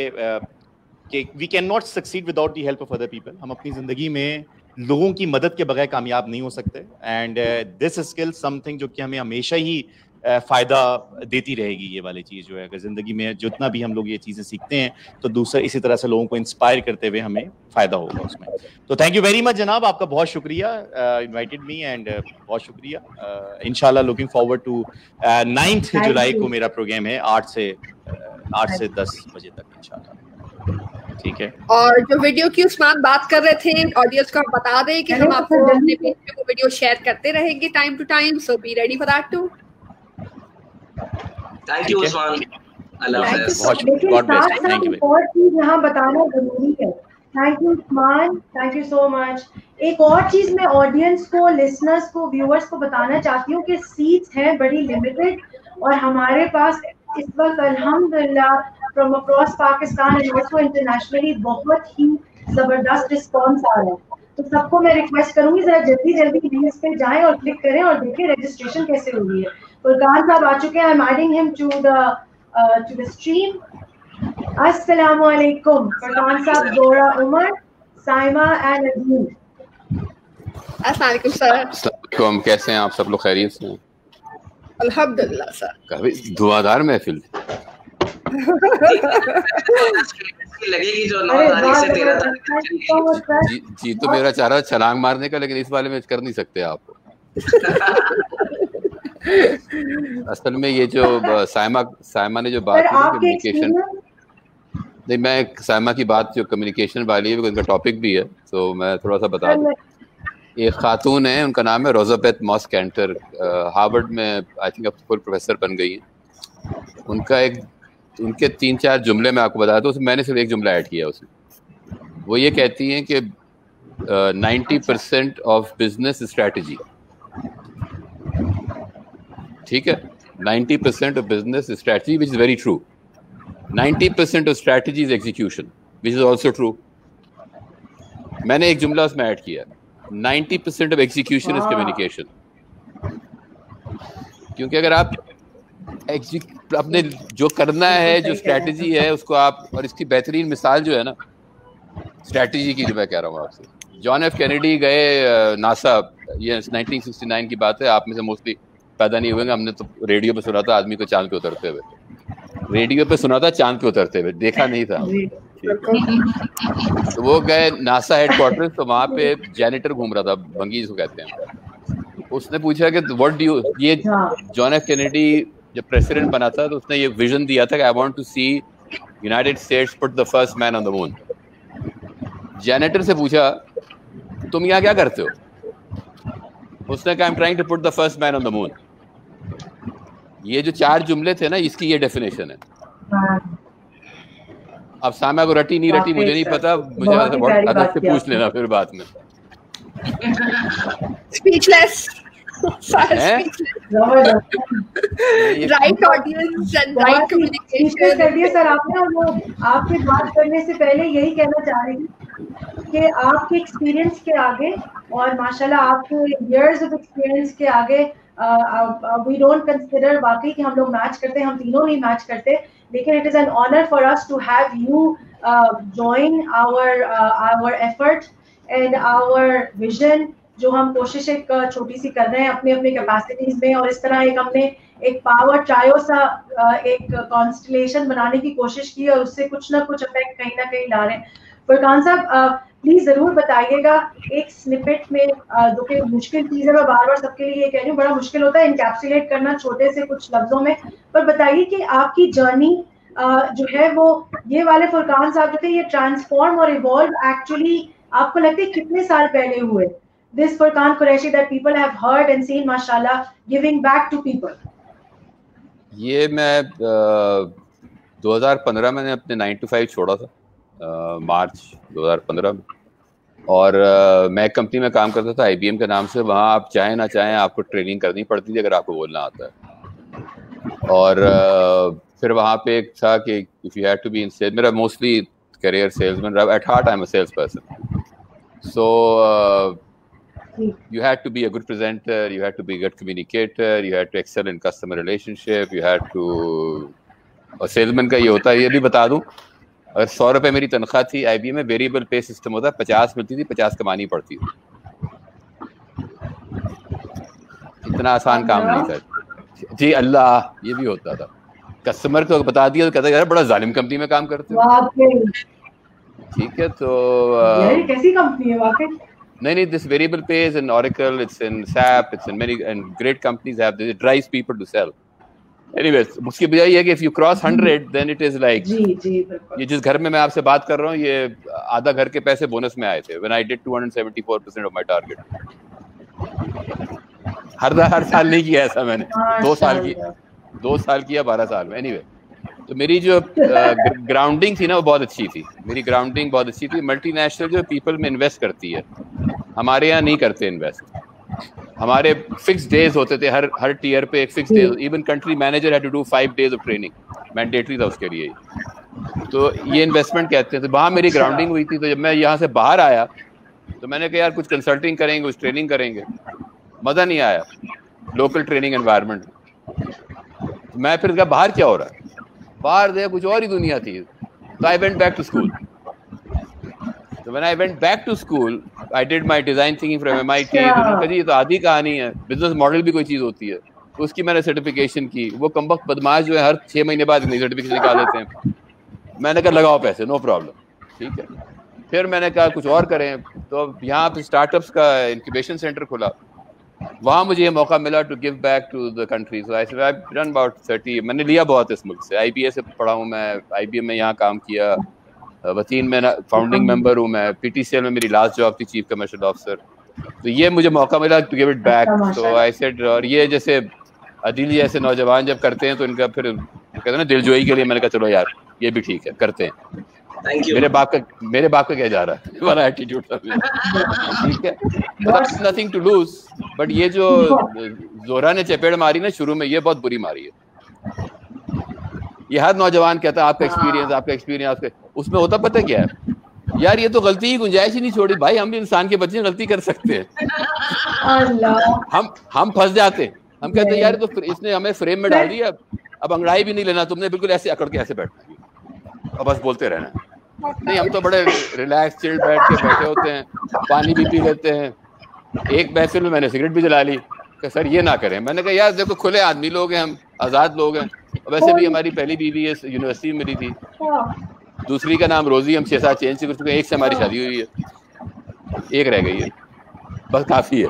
we cannot succeed without the help of other people. हम अपनी जिंदगी में लोगों की मदद के बगैर कामयाब नहीं हो सकते। एंड दिस स्किल समथिंग जो कि हमें हमेशा ही फायदा देती रहेगी। ये वाली चीज जो है, अगर जिंदगी में जितना भी हम लोग ये चीजें सीखते हैं तो दूसरा इसी तरह से लोगों को इंस्पायर करते हुए हमें फायदा होगा उसमें। तो थैंक यू वेरी मच जनाब, आपका बहुत शुक्रिया इनवाइटेड मी एंड बहुत शुक्रिया। इंशाल्लाह लुकिंग फॉरवर्ड टू 9 जुलाई को मेरा प्रोग्राम है 8 से 10 बजे तक इंशाल्लाह। ठीक है। और जो वीडियो की उस्मान बात कर रहे थे, ऑडियंस को हम बता दें कि हम आपको अपने पेज पे वो वीडियो शेयर करते रहेंगे time to time, so be ready for that too. Thank you Usman, अल्लाह हाफ़िज़। और चीज यहाँ बताना जरूरी है। Thank you Usman, thank you so much. एक और चीज मैं ऑडियंस को, लिसनर्स को, व्यूअर्स को बताना चाहती हूँ कि सीट्स हैं बड़ी लिमिटेड और हमारे पास इस वक्त अल्हम्दुलिल्लाह from across Pakistan and also internationally बहुत ही जबरदस्त रिस्पॉन्स आ रहा है। तो सबको मैं रिक्वेस्ट करूंगी जरा जल्दी लिंक्स पे जाएं और क्लिक करें और देखें रजिस्ट्रेशन कैसे हो रही है। फुरकान साहब आ चुके हैं, I am adding him to the stream. अस्सलामु अलैकुम फुरकान साहब, जोरा उमर, साइमा एंड अजीम। अस्सलाम वालेकुम सर। अस्सलाम, कैसे हैं आप सब लोग? खैरियत से हैं? अल्हम्दुलिल्लाह सर। काफी धुआंधार महफिल। लगेगी जो 9 तारीख से 13 तारीख जी तो मेरा चाह रहा छलांग मारने का, लेकिन इस वाले में कर नहीं सकते आप। असल में ये जो साइमा ने जो बात की कम्युनिकेशन, नहीं मैं साइमा की बात जो कम्युनिकेशन वाली है उनका टॉपिक भी है, तो मैं थोड़ा सा बता दूं। एक खातून है, उनका नाम है रोज़ाबेथ मॉस कैंटर, हार्वर्ड में आई थिंक अब फुल प्रोफेसर बन गई हैं। उनके 3-4 जुमले मैं आपको बताया, तो मैंने सिर्फ एक जुमला ऐड किया उसमें। वो ये कहती हैं कि 90% ऑफ बिजनेस स्ट्रैटेजी, ठीक है, 90% of business strategy which is very true, 90% of strategy is execution which is also true. मैंने एक जुमला उसमें ऐड किया, 90% ऑफ एग्जीक्यूशन इज कम्युनिकेशन। क्योंकि अगर आप अपने जो करना है, जो स्ट्रैटेजी है उसको आप, और इसकी बेहतरीन मिसाल जो है ना स्ट्रैटेजी की, जो मैं कह रहा हूँ आपसे, जॉन एफ कैनेडी गए नासा, ये 1969 की बात है, आप में से मोस्टली पैदा नहीं हुए, हमने तो रेडियो पे सुना था आदमी को चांद पे उतरते हुए, रेडियो पे सुना था चांद पे उतरते हुए, देखा नहीं था। तो वो गए नासा हेडक्वार्टर, तो वहाँ पे जैनिटर घूम रहा था, बंगी जिसको कहते हैं। उसने पूछा कि व्हाट डू यू, ये जॉन एफ कैनेडी जब प्रेसिडेंट बना था तो उसने ये विजन दिया था कि I want to see United States put the first man on the moon. Janitor से पूछा तुम यहाँ क्या करते हो? उसने कहा I am trying to put the first man on the moon. ये जो 4 जुमले थे ना, इसकी ये डेफिनेशन है। अब सामा को रटी नहीं रटी मुझे नहीं पता, मुझे अदब से पूछ लेना फिर बाद में। Speechless, right audience and right communication कर दिया सर आपने। वो आपसे बात करने से पहले यही कहना चाह रही थी कि आपके एक्सपीरियंस के आगे, और माशाल्लाह आपके इयर्स ऑफ एक्सपीरियंस के आगे, वी डोंट कंसिडर वाकई कि हम लोग मैच करते हैं, हम तीनों नहीं मैच करते, लेकिन it is an honour for us to have you join our effort and our vision, जो हम कोशिश एक छोटी सी कर रहे हैं अपने अपने कैपेसिटीज में, और इस तरह एक हमने एक पावर ट्रायो सा एक कॉन्स्टलेशन बनाने की कोशिश की, और उससे कुछ ना कुछ इफेक्ट कहीं ना कहीं ला रहे हैं। फुरकान साहब प्लीज जरूर बताइएगा एक स्निपेट में, जो कि मुश्किल चीज है, मैं बार बार सबके लिए ये कह रही हूँ, बड़ा मुश्किल होता है इनकैप्सुलेट करना छोटे से कुछ लफ्जों में, पर बताइए कि आपकी जर्नी जो है वो, ये वाले फुरकान साहब जो थे, ये ट्रांसफॉर्म और इवॉल्व एक्चुअली आपको लगता है कितने साल पहले हुए? This Furqan Qureshi that people have heard and seen, mashallah, giving back to people. ये मैं 2015 मैंने अपने 9 to 5 छोड़ा था, मार्च 2015 में, और मैं एक कंपनी में काम करता था IBM के नाम से। वहाँ आप चाहें ना चाहें आपको ट्रेनिंग करनी पड़ती थी अगर आपको बोलना आता है। और फिर वहाँ पे एक था कि if you had to be in sales, मेरा mostly career salesman, at heart I am a sales person, so you had to be a good presenter, you had to be a good communicator, you had to excel in customer relationship, you had to, और salesman का ये होता है, ये भी बता दूं, अगर 100 रुपए मेरी तनख्वाह थी IBM में, वेरिएबल पे सिस्टम होता है, 50 मिलती थी, 50 कमानी पड़ती थी। इतना आसान काम नहीं था जी, अल्लाह, ये भी होता था। कस्टमर को बता दिया तो कहता यार बड़ा जालिम कंपनी में काम करते हो, ठीक है, तो कैसी कंपनी है वाकई? नहीं, this variable pay is in Oracle, it's in SAP, it's in many, and great companies have this. It drives people to sell. Anyways, उसकी वजह ये है कि if you cross 100, then it is like, जी, ये जिस घर में मैं आपसे बात कर रहा हूँ, ये आधा घर के पैसे बोनस में आए थे when I did 274% of my target. हर साल नहीं किया ऐसा मैंने, 2 साल किया, 12 साल में। Anyway, तो मेरी जो ग्राउंडिंग थी ना वो बहुत अच्छी थी, मेरी ग्राउंडिंग बहुत अच्छी थी। मल्टीनेशनल जो पीपल में इन्वेस्ट करती है, हमारे यहाँ नहीं करते इन्वेस्ट। हमारे फिक्स डेज होते थे, हर टीयर पे एक fix days, even country manager had to do 5 days of training, mandatory था उसके लिए। तो ये इन्वेस्टमेंट कहते हैं। तो वहाँ मेरी ग्राउंडिंग हुई थी। तो जब मैं यहाँ से बाहर आया तो मैंने कहा यार कुछ कंसल्टिंग करेंगे, कुछ ट्रेनिंग करेंगे, मज़ा नहीं आया लोकल ट्रेनिंग एनवायरनमेंट। मैं फिर कहा बाहर क्या हो रहा है, बाहर देखा कुछ और ही दुनिया थी। तो I went back to school. तो when I went back to school I did my design thinking from MIT। तो ये तो आधी कहानी है, बिजनेस मॉडल भी कोई चीज़ होती है। उसकी मैंने सर्टिफिकेशन की। वो कमबख्त बदमाश जो है हर 6 महीने बाद नई सर्टिफिकेशन निकाल लेते हैं। मैंने कहा लगाओ पैसे, नो प्रॉब्लम, ठीक है। फिर मैंने कहा कुछ और करें, तो यहाँ पे स्टार्टअप्स का इंक्यूबेशन सेंटर खुला, वहाँ मुझे ये मौका मिला to give back to the country. So I run about 30, मैंने लिया बहुत इस मुल्क से। IBA से पढ़ा हूँ मैं, IBM में यहाँ काम किया, वतीन में फाउंडिंग मेंबर हूँ मैं, PTCL में मेरी लास्ट जॉब थी, चीफ कमर्शियल ऑफिसर। तो ये मुझे मौका मिला टू गिव इट बैक। तो आई सेड, और ये जैसे अदील जैसे नौजवान जब करते हैं तो इनका फिर कहते हैं ना दिलजोई के लिए, मैंने कहा चलो यार ये भी ठीक है, करते हैं। मेरे बाप का क्या जा रहा है वाला एटीट्यूड था, ठीक है, नथिंग टू लूज। बट ये जो जोरा ने चपेट मारी ना शुरू में, ये बहुत बुरी मारी है। ये हर नौजवान कहता है आपका एक्सपीरियंस, उसमें होता पता क्या है यार, ये तो गलती की गुंजाइश ही नहीं छोड़ी भाई, हम भी इंसान के बच्चे गलती कर सकते हैं। हम फंस जाते हैं, हम कहते हैं यार तो इसने हमें फ्रेम में डाल दिया, अब अंगड़ाई भी नहीं लेना तुमने, बिल्कुल ऐसे अकड़ के ऐसे बैठना और बस बोलते रहना। नहीं, हम तो बड़े रिलैक्स चिल्ड बैठ के बैठे होते हैं, पानी भी पी लेते हैं। एक महफिल में मैंने सिगरेट भी जला ली कि सर ये ना करें। मैंने कहा यार देखो खुले आदमी लोग हैं, हम आज़ाद लोग हैं। वैसे भी हमारी पहली बीवी यूनिवर्सिटी में मिली थी, दूसरी का नाम रोजी, हम 6-7 चेंज कर चुके हैं, एक से हमारी शादी हुई है, एक रह गई है, बस काफी है।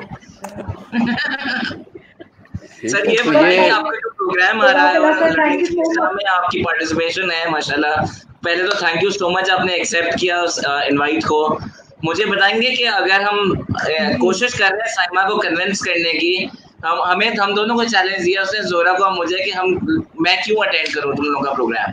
सर ये बताइए आपका जो प्रोग्राम आ रहा है में आपकी पार्टिसिपेशन है माशाल्लाह। पहले तो थैंक यू सो मच आपने एक्सेप्ट किया उस इनवाइट को। मुझे बताएंगे कि अगर हम कोशिश कर रहे हैं साइमा को कन्विंस करने की, हम दोनों को चैलेंज दिया उसने, जोरा को मुझे, कि मैं क्यों अटेंड करूं तुम लोगों का प्रोग्राम,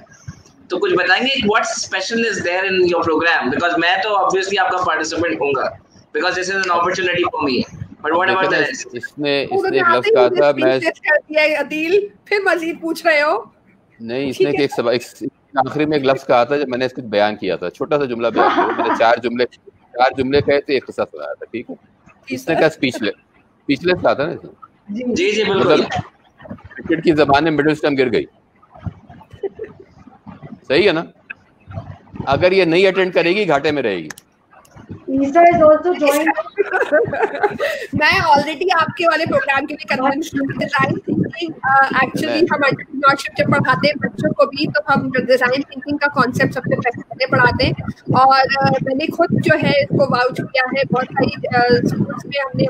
तो कुछ बताएंगे what special is there in your programme? Because मैं तो ऑब्वियसली आपका पार्टिसिपेंट होऊंगा because this is an opportunity for me, but what about the rest? इसने एक लफ्ज कहा था, मैं कर दिया अदील, फिर मजीद पूछ रहे हो? नहीं, इसने एक आखिरी में एक लफ्ज कहा था जब मैंने इसको बयान किया था, छोटा सा जुमला बयान किया, मैंने चार जुमले कहे थे, एक किस्सा सुनाया था, ठीक है। इसने कहा स्पीचलेस था ना इसमें। जी बिल्कुल, क्रिकेट की ज़बान में मिडिल स्टंप गिर गई, सही है ना। अगर ये नहीं अटेंड करेगी घाटे में रहेगी। मैं ऑलरेडी आपके वाले प्रोग्राम के लिए कन्विंस हूं। डिजाइन थिंकिंग एक्चुअली हम एंटरप्रेन्योरशिप जब पढ़ाते हैं बच्चों को भी, तो हम डिजाइन थिंकिंग का कॉन्सेप्ट सबसे पहले पढ़ाते हैं। और मैंने खुद जो है इसको वाउच किया है, बहुत सारी स्कूल्स में हमने,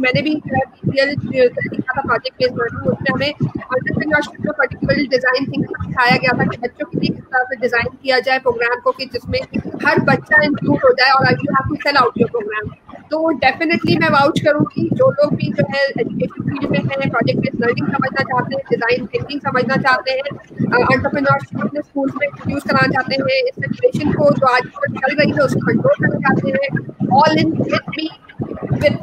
मैंने भी सीखा था प्रोजेक्ट बेस्ड लर्निंग, उसमें हमें एंटरप्रेन्योरशिप में पर्टिकुलरली डिजाइन थिंकिंग सिखाया गया था कि बच्चों के लिए किस तरह से डिजाइन किया जाए प्रोग्राम को, कि जिसमें हर बच्चा इंक्लूड हो जाए और you have to sell out your programme. तो डेफिनेटली मैं वाउच करूंगी, जो लोग भी जो है एजुकेशन फील्ड में है, प्रोजेक्ट बेस्ड लर्निंग समझना चाहते हैं, डिजाइन थिंकिंग समझना चाहते हैं, एंटरप्रेन्योरशिप अपने स्कूल में इंट्रोड्यूस करना चाहते हैं, इस सिचुएशन को जो आज चल रही है उसको कंट्रोल करना चाहते हैं, all in with me with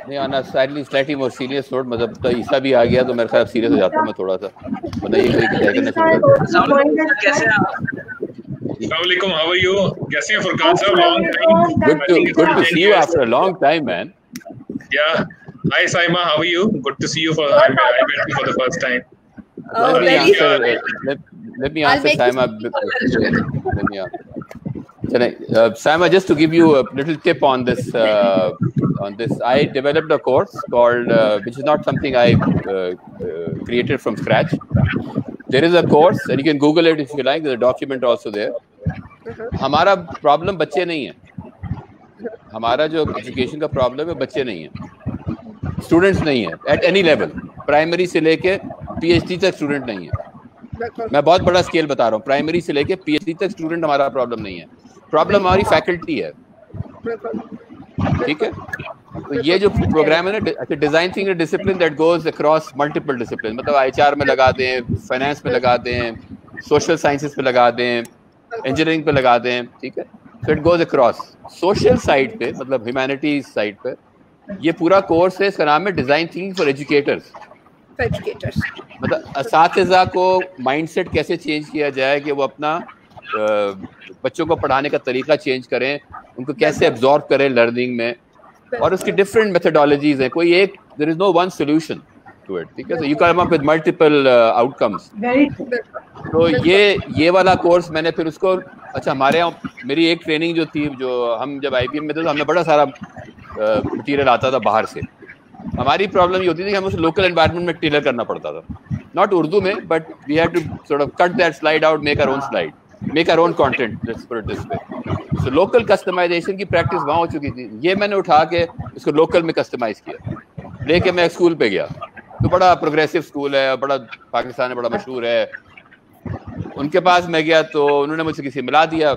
नहीं आना स्लाइटली मोर सीरियस नोट, मतलब तो ईसा भी आ गया तो मेरे ख्याल सीरियस हो जाता हूं मैं थोड़ा सा, मतलब ये करना शुरू कर। कैसे Assalamualaikum, how are you? कैसे हैं फुरकान साहब? Long time. Good to see you after a long time, man. Yeah. Hi Saima, how are you? Good to see you for I met you for the first time. Let me answer Saima. Saima, just to give you a little tip on this, I developed a course called, which is not something I created from scratch. There is a course, and you can Google it if you like. There's a document also there. हमारा problem बच्चे नहीं है, हमारा जो education का problem है बच्चे नहीं है, स्टूडेंट्स नहीं है, एट एनी लेवल, प्राइमरी से लेके PhD तक स्टूडेंट नहीं है। मैं बहुत बड़ा स्केल बता रहा हूँ, प्राइमरी से लेके PhD तक स्टूडेंट हमारा प्रॉब्लम नहीं है, प्रॉब्लम हमारी फैकल्टी है, ठीक है। तो ये जो प्रोग्राम है ना, design thinking discipline that goes across multiple discipline, मतलब HR में लगा दें, फाइनेंस में लगा दें, सोशल साइंसेस पे लगा दें, इंजीनियरिंग पे लगा दें, ठीक है। So it goes across social side पे, मतलब ह्यूमैनिटीज साइड पे ये पूरा कोर्स है। इसका नाम है डिजाइन थिंकिंग फॉर एजुकेटर्स। मतलब असातिज़ा को माइंडसेट कैसे चेंज किया जाए कि वो अपना बच्चों को पढ़ाने का तरीका चेंज करें, उनको कैसे एब्जॉर्ब करें लर्निंग में, और उसकी डिफरेंट मेथडोलॉजीज हैं, कोई एक, there is no one solution to it, ठीक है। So you come up with multiple outcomes. तो ये वाला कोर्स मैंने फिर उसको, अच्छा हमारे यहाँ मेरी एक ट्रेनिंग जो थी, जो हम जब IBM में थे तो हमने बड़ा सारा मटीरियल आता था बाहर से, हमारी प्रॉब्लम ये होती थी कि हमें उस लोकल एनवायरनमेंट में टेलर करना पड़ता था, नॉट उर्दू में, but we had to sort of cut that slide out, make our own slide, make our own content, let's put it this way. So local customisation की प्रैक्टिस वहाँ हो चुकी थी। ये मैंने उठा के इसको लोकल में कस्टमाइज किया, लेके मैं स्कूल पे गया, तो बड़ा प्रोग्रेसिव स्कूल है, बड़ा पाकिस्तान में बड़ा मशहूर है। उनके पास मैं गया तो उन्होंने मुझसे किसी मिला दिया,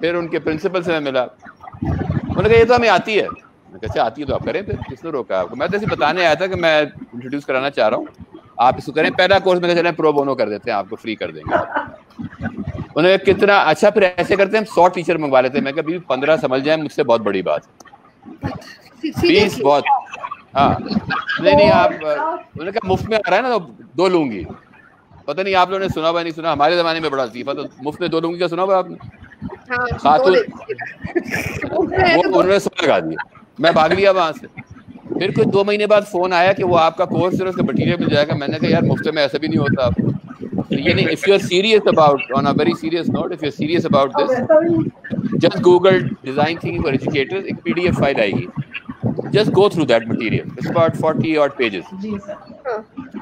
फिर उनके प्रिंसिपल से मैं मिला, उन्होंने कहा ये तो हमें आती है। मैं कैसे आती है तो आप करें, फिर किसने रोका आपको? मैं तो ऐसे बताने आया था कि मैं इंट्रोड्यूस कराना चाह रहा हूँ, आप इसको करें। पहला कोर्स में चले प्रो बोनो कर देते हैं, आपको फ्री कर देंगे। उन्होंने कितना अच्छा, फिर ऐसे करते हैं 100 टीचर मंगवा लेते हैं। मैं कहा 15 समझ जाए मुझसे बहुत बड़ी बात, 20 बहुत, हाँ नहीं आप, उन्होंने कहा मुफ्त में आ रहा है ना तो 2 लूंगी। पता नहीं आप लोगों ने सुना हुआ नहीं सुना, हमारे जमाने में बड़ा लतीफा, तो मुफ्त में 2 लूंगी का सुना हुआ आपने? खातून वो उन्होंने 100 लगा दिया, मैं भाग लिया वहां से। फिर कुछ 2 महीने बाद फोन आया कि वो आपका कोर्स है, उसका मटीरियल मिल जाएगा। मैंने कहा यार मुफ्त में ऐसा भी नहीं होता। ये नहीं, if you are serious about, on a very serious note, if you are serious about this, just Google design thinking for educators, एक पीडीएफ फाइल आएगी, just go through that material, it's about 40 odd pages.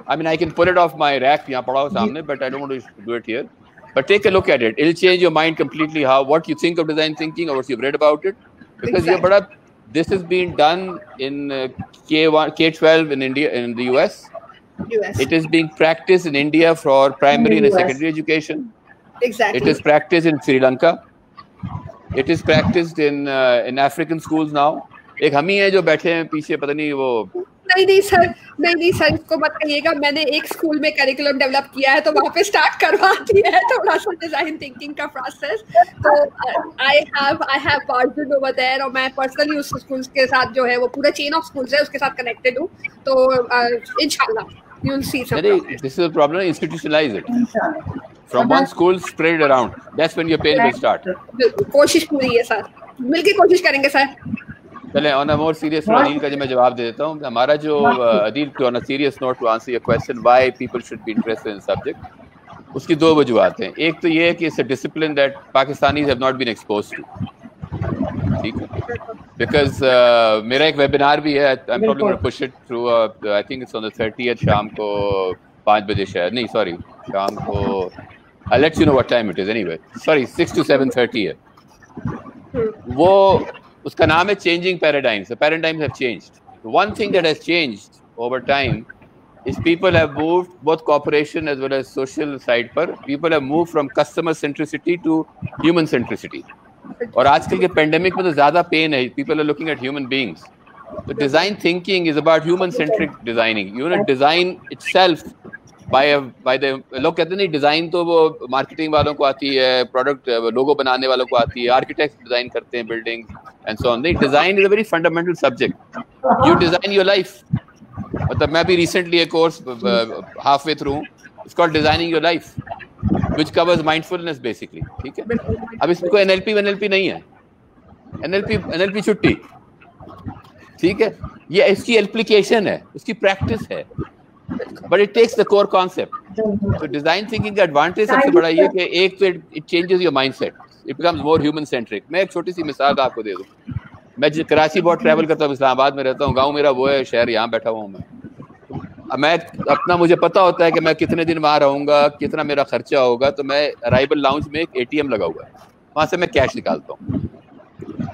I mean I can pull it off my rack yahan pada ho samne, but I don't want to do it here, but take a look at it, it'll change your mind completely, how what you think of design thinking or what you've read about it, because ye bada, this is being done in K12 in India, in the US. It is being practiced in India for primary and secondary education. Exactly. It is practiced in Sri Lanka, it is practiced in African schools now. एक हम ही है जो बैठे हैं पीछे, पता नहीं वो नहीं सर इसको मत कहिएगा। मैंने एक स्कूल में करिकुलम डेवलप किया है, तो वहाँ पे स्टार्ट करवा दिया है थोड़ा सा डिजाइन थिंकिंग का प्रोसेस। तो I have partnered over there, और मैं पर्सनली उस स्कूल के साथ जो है वो पूरा चेन ऑफ स्कूल्स है उसके साथ कनेक्टेड हूँ। तो इंशाल्लाह you will see some progress. This is the problem, institutionalize it. From one school spread it around. That's when your pain will start. कोशिश पूरी है सर, मिलके कोशिश करेंगे सर। चलें, on a more serious note, Adeel का जो मैं जवाब दे देता हूँ। हमारा जो Adeel too on a serious note to answer your question why people should be interested in subject, उसकी 2 वजूहत हैं। एक तो ये है कि it's a discipline that Pakistanis have not been exposed to, ठीक है, बिकॉज मेरा एक वेबिनार भी है, I am probably going to push it through, I think it's on the 30th शाम को 5 बजे शायद, नहीं सॉरी शाम को, I let you know what time it is, anyway sorry 6 to 7:30 है वो। उसका नाम है changing paradigms. The paradigms have changed. One thing that has changed over time is people have moved, both corporation as well as social side पर, people have moved from customer centricity to human centricity. और आजकल के pandemic में तो ज़्यादा pen है, people are looking at human beings. So design thinking is about human centric designing. You know, design itself by the, लोग कहते नहीं डिजाइन तो वो मार्केटिंग वालों को आती है, प्रोडक्ट लोगो बनाने वालों को आती है, आर्किटेक्ट डिजाइन करते हैं बिल्डिंग एंड सो ऑन। नहीं, design is a very fundamental subject, you design your life. मतलब मैं भी रिसेंटली एक course half way through, it's called designing your life, which covers mindfulness basically, ठीक है। अब इसमें कोई एनएलपी नहीं है, एनएलपी छुट्टी, ठीक है, ये इसकी एप्लीकेशन है, उसकी प्रैक्टिस है, but it takes the core concept. So design thinking का advantage सबसे बड़ा ये कि एक तो it changes your mindset, it becomes more human centric. मैं एक छोटी सी मिसाल आपको दे दूँ। मैं कराची बहुत ट्रैवल करता हूँ, इस्लामाबाद में रहता हूँ, गांव मेरा वो है, शहर यहाँ बैठा हुआ हूँ मैं अपना, मुझे पता होता है कि मैं कितने दिन वहाँ रहूँगा, कितना मेरा खर्चा होगा, तो मैं अराइवल लाउंज में एक ATM लगा हुआ है, वहाँ से मैं कैश निकालता हूँ।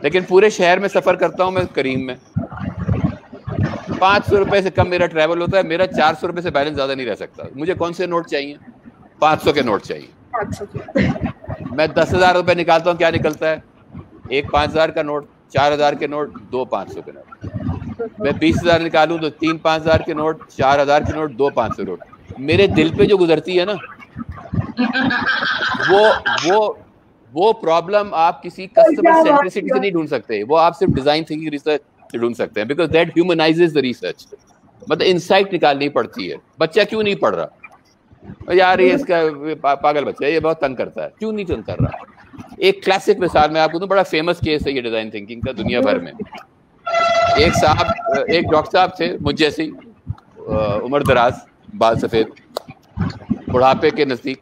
लेकिन पूरे शहर में सफ़र करता हूँ मैं, करीम में 500 रुपए से कम मेरा ट्रैवल होता है, मेरा 400 रुपए से बैलेंस ज़्यादा नहीं रह सकता। मुझे कौन से नोट चाहिए? 500 के नोट चाहिए। मैं 10,000 रुपए निकालता हूँ, क्या निकलता है? एक 5,000 का नोट, 4,000 के नोट, 2 500 के नोट। मैं 20,000 निकालूं तो 3 5,000 के नोट, 4,000 के नोट, 2 500 नोट। मेरे दिल पे जो गुजरती है ना, वो प्रॉब्लम आप किसी कस्टमर सेंट्रिसिटी से नहीं ढूंढ सकते, वो आप सिर्फ डिजाइन थिंकिंग रिसर्च से ढूंढ सकते हैं, बिकॉज दैट ह्यूमनाइजेस द रिसर्च। मतलब इंसाइट निकालनी पड़ती है। बच्चा क्यों नहीं पढ़ रहा? यार ये इसका पागल बच्चा है, ये बहुत तंग करता है। क्यों नहीं तंग कर रहा? एक क्लासिक मिसाल मैं आपको दूं, बड़ा फेमस केस है ये डिजाइन थिंकिंग का दुनिया भर में। एक डॉक्टर साहब थे मुझ जैसी, उम्र दराज, बाल सफेद, बुढ़ापे के नजदीक।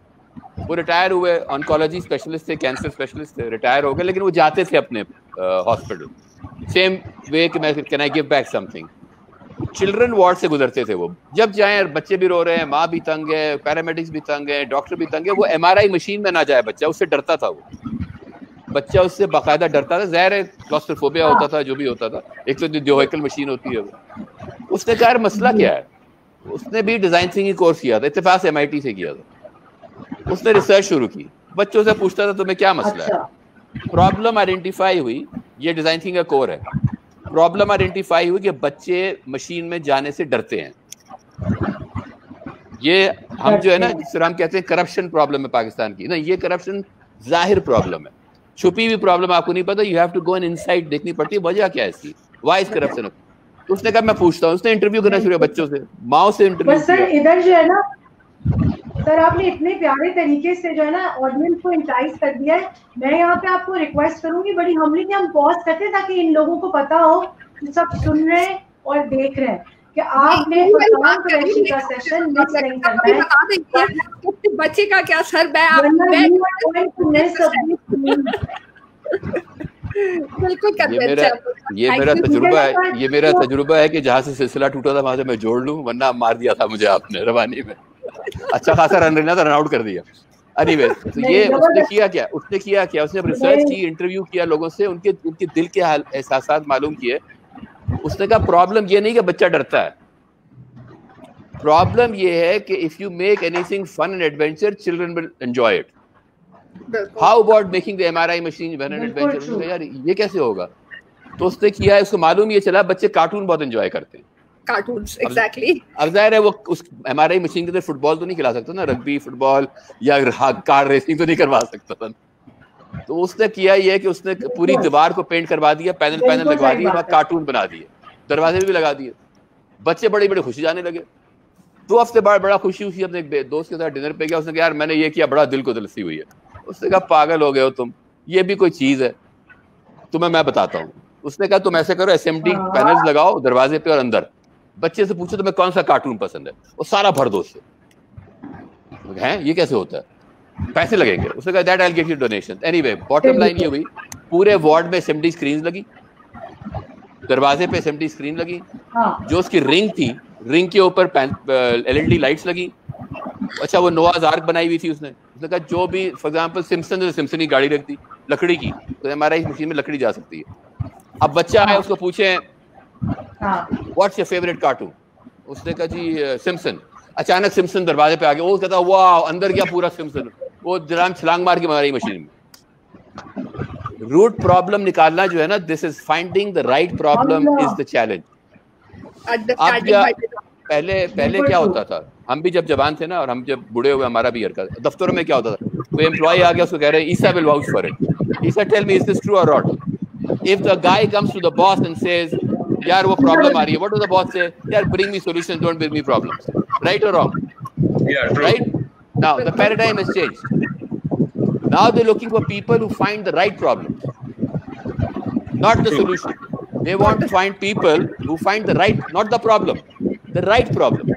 वो रिटायर हुए, ऑन्कोलॉजी स्पेशलिस्ट थे, कैंसर स्पेशलिस्ट थे, रिटायर हो गए। लेकिन वो जाते थे अपने हॉस्पिटल सेम वे कि मैं can I give back something. Children ward से गुजरते थे वो, जब जाए बच्चे भी रो रहे हैं, माँ भी तंग है, पैरामेडिक्स भी तंग है, डॉक्टर भी तंग है, वो MRI मशीन में ना जाए बच्चा, उससे डरता था वो बच्चा, उससे बाकायदा डरता था। ज़ाहिर है क्लॉस्ट्रोफोबिया होता था, जो भी होता था। एक तो जो व्हीकल मशीन होती है वो, उसने कहा मसला क्या है, उसने भी डिजाइन थिंकिंग कोर्स किया था, इत्तेफाक से MIT से किया था। उसने रिसर्च शुरू की, बच्चों से पूछता था तुम्हें क्या मसला है, प्रॉब्लम आइडेंटिफाई हुई, ये डिजाइन थिंकिंग का कोर है। प्रॉब्लम आइडेंटिफाई हुई कि बच्चे मशीन में जाने से डरते हैं। ये हम जो है ना, जिस तरह हम कहते हैं करप्शन प्रॉब्लम है पाकिस्तान की ना, ये करप्शन जाहिर प्रॉब्लम है, छुपी हुई प्रॉब्लम आपको नहीं पता, you have to go in inside, देखनी पड़ती है वजह क्या है इसकी, व्हाई इज करप्शन। तो उसने कहा मैं पूछता हूँ, उसने इंटरव्यू करना शुरू किया बच्चों से, माओ से इंटरव्यू सर इधर जो है ना सर, आपने इतने प्यारे तरीके से जो है ना ऑडियंस को इंटाइज कर दिया है। मैं यहाँ पे आपको रिक्वेस्ट करूंगी बड़ी हम्बली कि हम पॉज करते ताकि इन लोगों को पता हो कि सब सुन रहे हैं और देख रहे हैं कि आपने फरसान कुरैशी का सेशन मिस नहीं करना है। बच्चे का क्या सर, ये मेरा तजुर्बा है कि जहाँ से सिलसिला टूटा था वहां से मैं जोड़ लूं, वरना मार दिया था मुझे आपने रवानी में। अच्छा खासा रन लेना था, रन आउट कर दिया। एनीवे, तो ये उसने किया क्या, उसने रिसर्च की, इंटरव्यू किया लोगों से, उनके दिल के एहसास मालूम किए। उसने कहा प्रॉब्लम ये नहीं कि बच्चा डरता है, प्रॉब्लम ये है कि if you make anything fun and adventure, children will enjoy it. How about making the MRI machine fun and adventure? यार ये कैसे होगा? तो उसने किया है, उसको मालूम ये चला बच्चे कार्टून बहुत एंजॉय करते हैं। Cartoons, exactly. अब जाहिर है वो उस MRI मशीन के अंदर फुटबॉल तो नहीं खिला सकता ना, रग्बी, फुटबॉल या कार रेसिंग तो नहीं करवा सकता था। तो उसने किया ये कि उसने पूरी दीवार को पेंट करवा दिया, पैनल लगवा दिए, कार्टून बना दिए, दरवाजे भी लगा दिए। बच्चे बड़े बड़े खुशी जाने लगे। 2 हफ्ते बाद बड़ा खुशी अपने एक दोस्त के साथ डिनर पे गया। उसने कहा यार मैंने ये किया, बड़ा दिल को दलसी हुई है। उसने कहा पागल हो गए हो तुम, ये भी कोई चीज है? तुम्हें मैं बताता हूँ। उसने कहा तुम ऐसे करो, SMD पैनल्स लगाओ दरवाजे पे और अंदर, बच्चे से पूछो तुम्हें कौन सा कार्टून पसंद है, वो सारा भर दो उससे। हैं ये कैसे होता है? पैसे लगेंगे। उसने कहा that I will give you donation. Anyway, bottom line ये हुई, पूरे वार्ड में SMD स्क्रीन लगी, दरवाजे पे SMD स्क्रीन लगी, जो उसकी रिंग थी, रिंग के ऊपर LED लाइट्स लगी। अच्छा, वो नोआज आर्क बनाई हुई थी उसने कहा जो भी फॉर एग्जांपल सिम्पसन की गाड़ी रखती लकड़ी की, तो MRI मशीन में लकड़ी जा सकती है। अब बच्चा आया, उसको पूछे व्हाट्स योर फेवरेट कार्टून? उसने कहा जी सिम्पसन। अचानक सिम्पसन दरवाजे पे आ गया, वो कहता वाह, अंदर गया पूरा सिम्पसन, वो जराम छलांग मार के MRI मशीन में। रूट प्रॉब्लम निकालना जो है ना, this is finding the right problem is the challenge. पहले क्या होता था, हम भी जब जवान थे ना, और हम जब बूढ़े हुए, हमारा भी हरकत, दफ्तरों में क्या होता था, कोई एम्प्लॉय आ गया, उसको कह रहे हैं Isa will vouch for it. Isa tell me is this true और not? If the guy comes to the boss and says यार वो प्रॉब्लम आ रही है, व्हाट डू द बॉस से? यार bring me solution, don't bring me problems. Right और wrong? Yeah, true. Right? Now the paradigm has changed. Now they're looking for people who find the right problems, not the solution. They want to find people who find the right, not the problem, the right problem.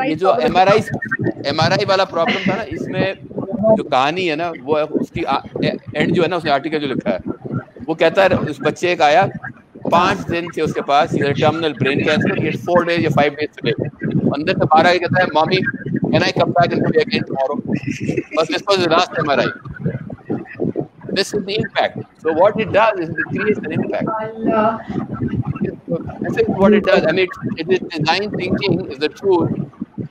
ये जो MRI वाला problem था ना, इसमें जो कहानी है ना, वो उसकी एंड जो है ना, उसने आर्टिकल जो लिखा है, वो कहता है उस बच्चे का आया 5 दिन थे उसके पास, टर्मिनल ब्रेन कैंसर, 4 days या 5 days to live. अंदर से बाहर आके कहता है mummy can I come back and play again tomorrow? बस this was the last MRI. This is the impact. So what it does is it creates an impact. This is what it does. I mean, it is design thinking is the tool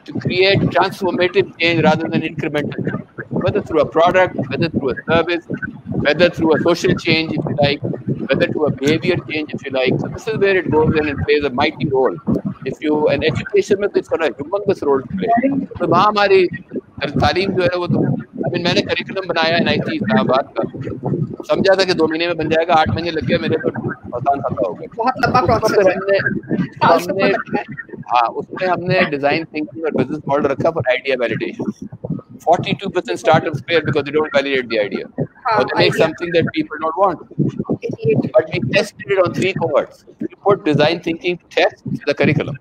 to create transformative change rather than incremental change. Whether through a product, whether through a service, whether through a social change, if you like, whether through a behavior change, if you like. So this is where it goes in and plays a mighty role. If you and education में तो इसका ना humongous role to play. तो वहाँ हमारी तालीम जो है वो तो मैंने करिकुलम बनाया NIT इस्लामाबाद का, समझा था कि 2 महीने में बन जाएगा, 8 महीने लग गए मेरे, तो आसान खाता हो गया। बहुत लंबा प्रोसेस है। हाँ, उसमें हमने डिजाइन थिंकिंग और बिजनेस मॉडल रखा for idea validation. 42% startups fail because they don't validate the idea, or they make something that people don't want. But we tested it on 3 cohorts. We put design thinking to test the curriculum,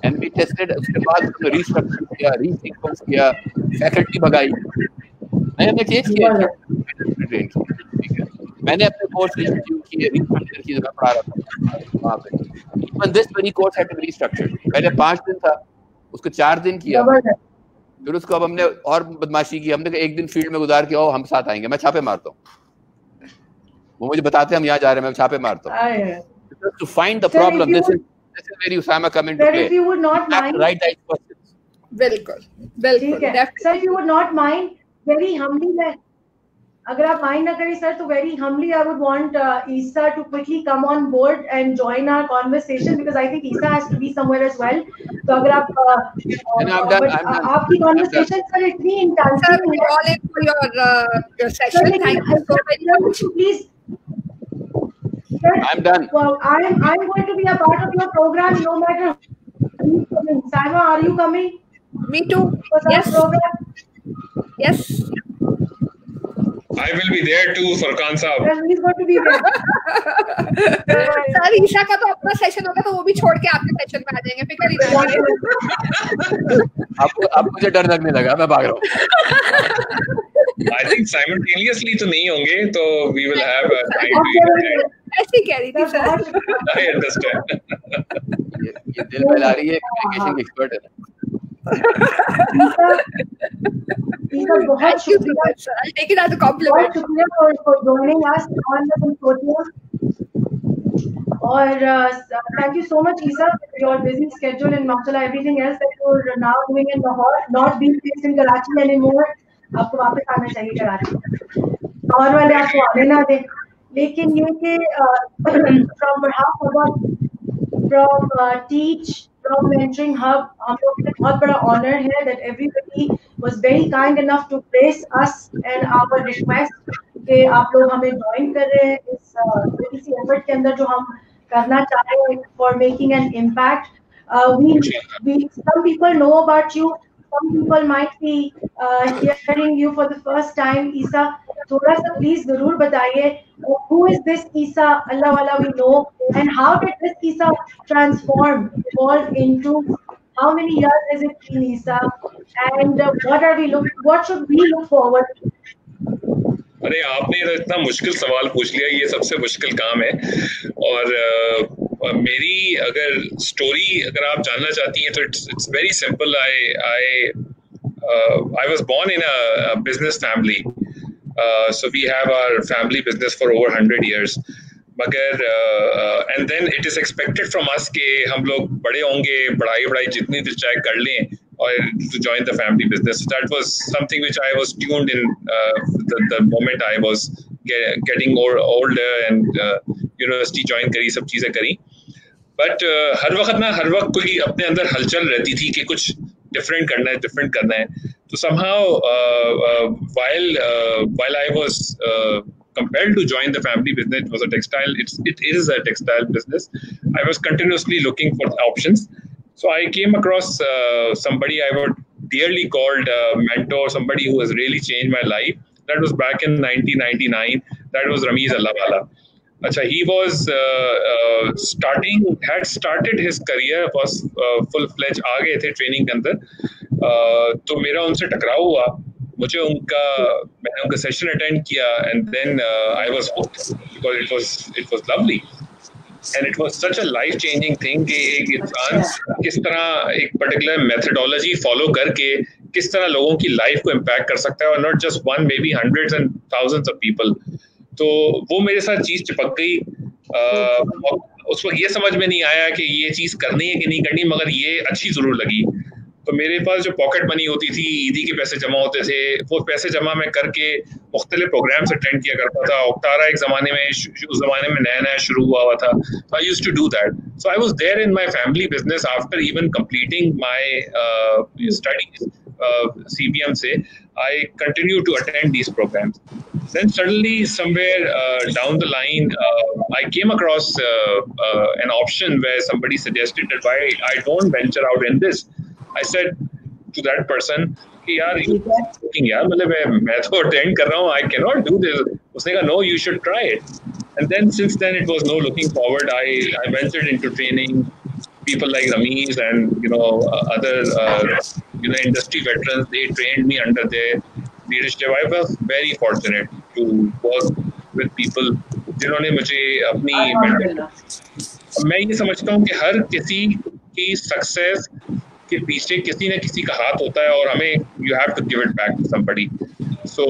and we tested. उसके बाद हमने restructure किया, resequence किया, faculty भगाई, हमने test किया। मैंने अपने कोर्स रिव्यू किए, इंजीनियर की जगह पढ़ा रहा था वहाँ पे। Even this very course had to be restructured. पहले 5 दिन था, उसको 4 दिन किया, फिर उसको अब हमने और बदमाशी की, हमने एक दिन फील्ड में गुजार के आओ हम साथ आएंगे, मैं छापे मारता हूँ, वो मुझे बताते हैं हम यहाँ जा रहे हैं, मैं छापे मारता हूँ। To find the problem, this is where Usama come into play. If you would not mind, right questions. बिल्कुल, Sir, if you would not mind, very humbly, अगर आप mind ना करें sir, तो very humbly I would want Isa to quickly come on board and join our conversation, because I think Isa has to be somewhere as well. तो अगर आप I'm done. आपकी conversation sir इतनी intense है. Sir, all in for your session. Thank you so very much. Please. Sir, I'm done. Well, I'm going to be a part of your program no matter who's coming. Saima, are you coming? Me too. Yes. Yes. I will be there too, Furqan Saab. Well, he's going to be there. Sir Isha का तो अपना session होगा तो वो भी छोड़ के आपके सेशन में आ जाएंगे, फिक्र नहीं करिए। अब मुझे डर लगने लगा, मैं भाग रहा हूँ। I think simultaneously तो नहीं होंगे, तो we will have a time to ऐसी कह रही थी सर। I understand. ये दिल में ला रही है, कम्युनिकेशन एक्सपर्ट है। बहुत शुक्रिया, I'll take it as a compliment. बहुत शुक्रिया for joining us on the symposium. और thank you so much, Isa, for your busy schedule in Mashallah, everything else that you're now doing in Lahore, not being based in Karachi anymore. आपको वापस आना चाहिए कराची, और वाले आपको आने ना दे, लेकिन ये कि from Teach, from Mentoring Hub, हम लोग के बहुत बड़ा honor है that everybody was very kind enough to place us and our request कि आप लोग हमें join कर रहे हैं इस छोटी सी effort के अंदर जो हम करना चाह रहे हैं for making an impact. Some people know about you. Some people might be hearing you for the first time. Isa, थोड़ा सा please जरूर बताइए, who is this Isa? Allah wala we know, and how did this Isa evolve into? How many years has it been, Isa? And what should we look forward to? अरे आपने तो इतना मुश्किल सवाल पूछ लिया, ये सबसे मुश्किल काम है। और मेरी अगर स्टोरी अगर आप जानना चाहती हैं तो it's very simple. I was born in a business family, so we have our family business for over 100 years. मगर and then it is expected from us कि हम लोग बड़े होंगे, पढ़ाई जितनी दिल चाहे कर लें, or to join the family business. So that was something which I was tuned in the moment I was getting older and university join करी, सब चीजें करी. But हर वक्त कोई अपने अंदर हलचल रहती थी कि कुछ different करना है. So somehow while I was compelled to join the family business, it was a textile. It is a textile business. I was continuously looking for options. So I came across somebody I would dearly called a mentor, somebody who has really changed my life. That was back in 1999. That was Ramiz Allahwala. Achha, he was had started his career, was full-fledged, आ गए थे training के अंदर. तो मेरा उनसे टकराव हुआ. मैंने उनका सेशन अटेंड किया, and then I was hooked because it was lovely. And it was such a life-changing thing कि एक इंसान किस तरह एक particular methodology follow करके किस तरह लोगों की life को impact कर सकता है, और not just one, maybe hundreds and thousands of people. तो वो मेरे साथ चीज़ चिपक गई. उस वक्त ये समझ में नहीं आया कि ये चीज़ करनी है कि नहीं करनी, मगर ये अच्छी ज़रूर लगी. तो मेरे पास जो पॉकेट मनी होती थी, ईदी के पैसे जमा होते थे, वो पैसे जमा मैं करके मुख्तलिफ प्रोग्राम्स अटेंड किया करता था. ओक्टारा एक ज़माने में उस ज़माने में नया शुरू हुआ था. So I used to do that. So I was there in my family business after even completing my studies, CBM से. I continued to attend these programs. Then suddenly somewhere down the line, I came across an option where somebody suggested that why I don't venture out in this. I said to that person कि यार मतलब मैं तो attend कर रहा हूँ, I cannot do this. उसने कहा no, you should try it. And then since then it was no looking forward. I ventured into training people like Ramiz and other industry veterans. They trained me under their leadership. I was very fortunate to work with people जिन्होंने मुझे अपनी मैं ये समझता हूँ कि हर किसी की सक्सेस के पीछे किसी न किसी का हाथ होता है और हमें you have to give it back to somebody. So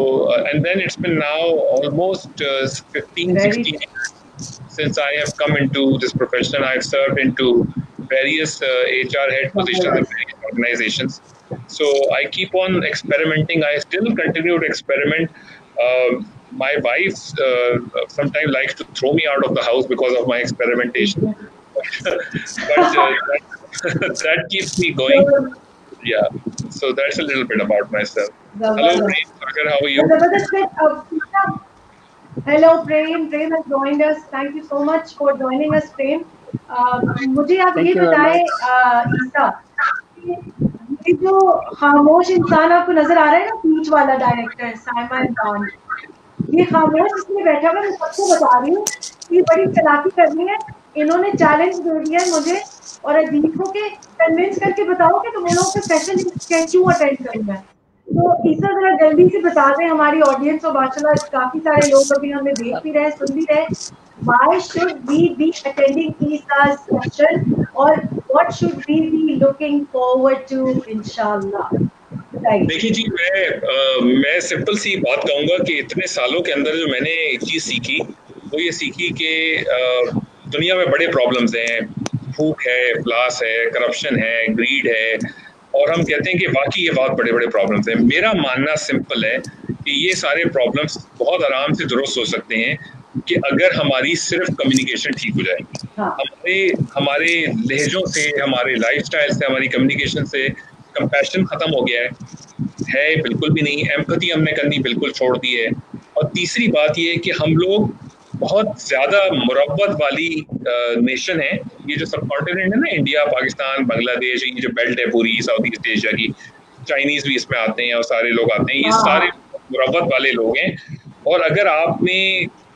and then it's been now almost 15-16 years since I have come into this profession. I've served into various HR head positions in various organizations. So I keep on experimenting. I still continue to experiment. My wife sometimes likes to throw me out of the house because of my experimentation. But that keeps me going. Yeah, so that's a little bit about myself. Hello, Prem. How are you? Hello, Prem. Prem has joined us. Thank you so much for joining us, Prem. मुझे आप ये बताएं, ईसा, ये जो खामोश इंसान आपको नजर आ रहा है ना, पीच वाला डायरेक्टर साइमन खान, ये खामोश इसमें बैठा हुआ, मैं सबको बता रही हूँ कि बड़ी चालाकी करनी है. इन्होंने चैलेंज दे दिया है मुझे और अदीब को कि कन्विंस करके बताओ कि तुम लोगों के सेशन क्यों अटेंड करना है. तो ईसा जरा जल्दी से बता दें हमारी ऑडियंस और माशाल्लाह काफी सारे लोग अभी हमें देख भी रहे, सुन भी रहे. Why should we be attending Isa's session और what should we be looking forward to इंशाल्लाह? देखिए जी, मैं सिंपल सी बात कहूँगा कि इतने सालों के अंदर जो मैंने एक चीज़ सीखी वो ये सीखी कि दुनिया में बड़े प्रॉब्लम्स हैं. भूख है, फ्लास है, करप्शन है, ग्रीड है, और हम कहते हैं कि वाकई ये बहुत बड़े बड़े प्रॉब्लम्स हैं. मेरा मानना सिंपल है कि ये सारे प्रॉब्लम्स बहुत आराम से दुरुस्त हो सकते हैं कि अगर हमारी सिर्फ कम्युनिकेशन ठीक हो जाए. हमारे लहजों से, हमारे लाइफस्टाइल से, हमारी कम्युनिकेशन से कंपैशन ख़त्म हो गया है बिल्कुल भी नहीं. एम्पैथी हमने करनी बिल्कुल छोड़ दी है. और तीसरी बात ये है कि हम लोग बहुत ज़्यादा मुरब्बत वाली नेशन है. ये जो सब कॉन्टिनेंट है ना, इंडिया, पाकिस्तान, बांग्लादेश, ये जो बेल्ट है पूरी साउथ ईस्ट एशिया की, चाइनीज़ भी इसमें आते हैं और सारे लोग आते हैं, ये सारे मुरब्बत वाले लोग हैं. और अगर आपने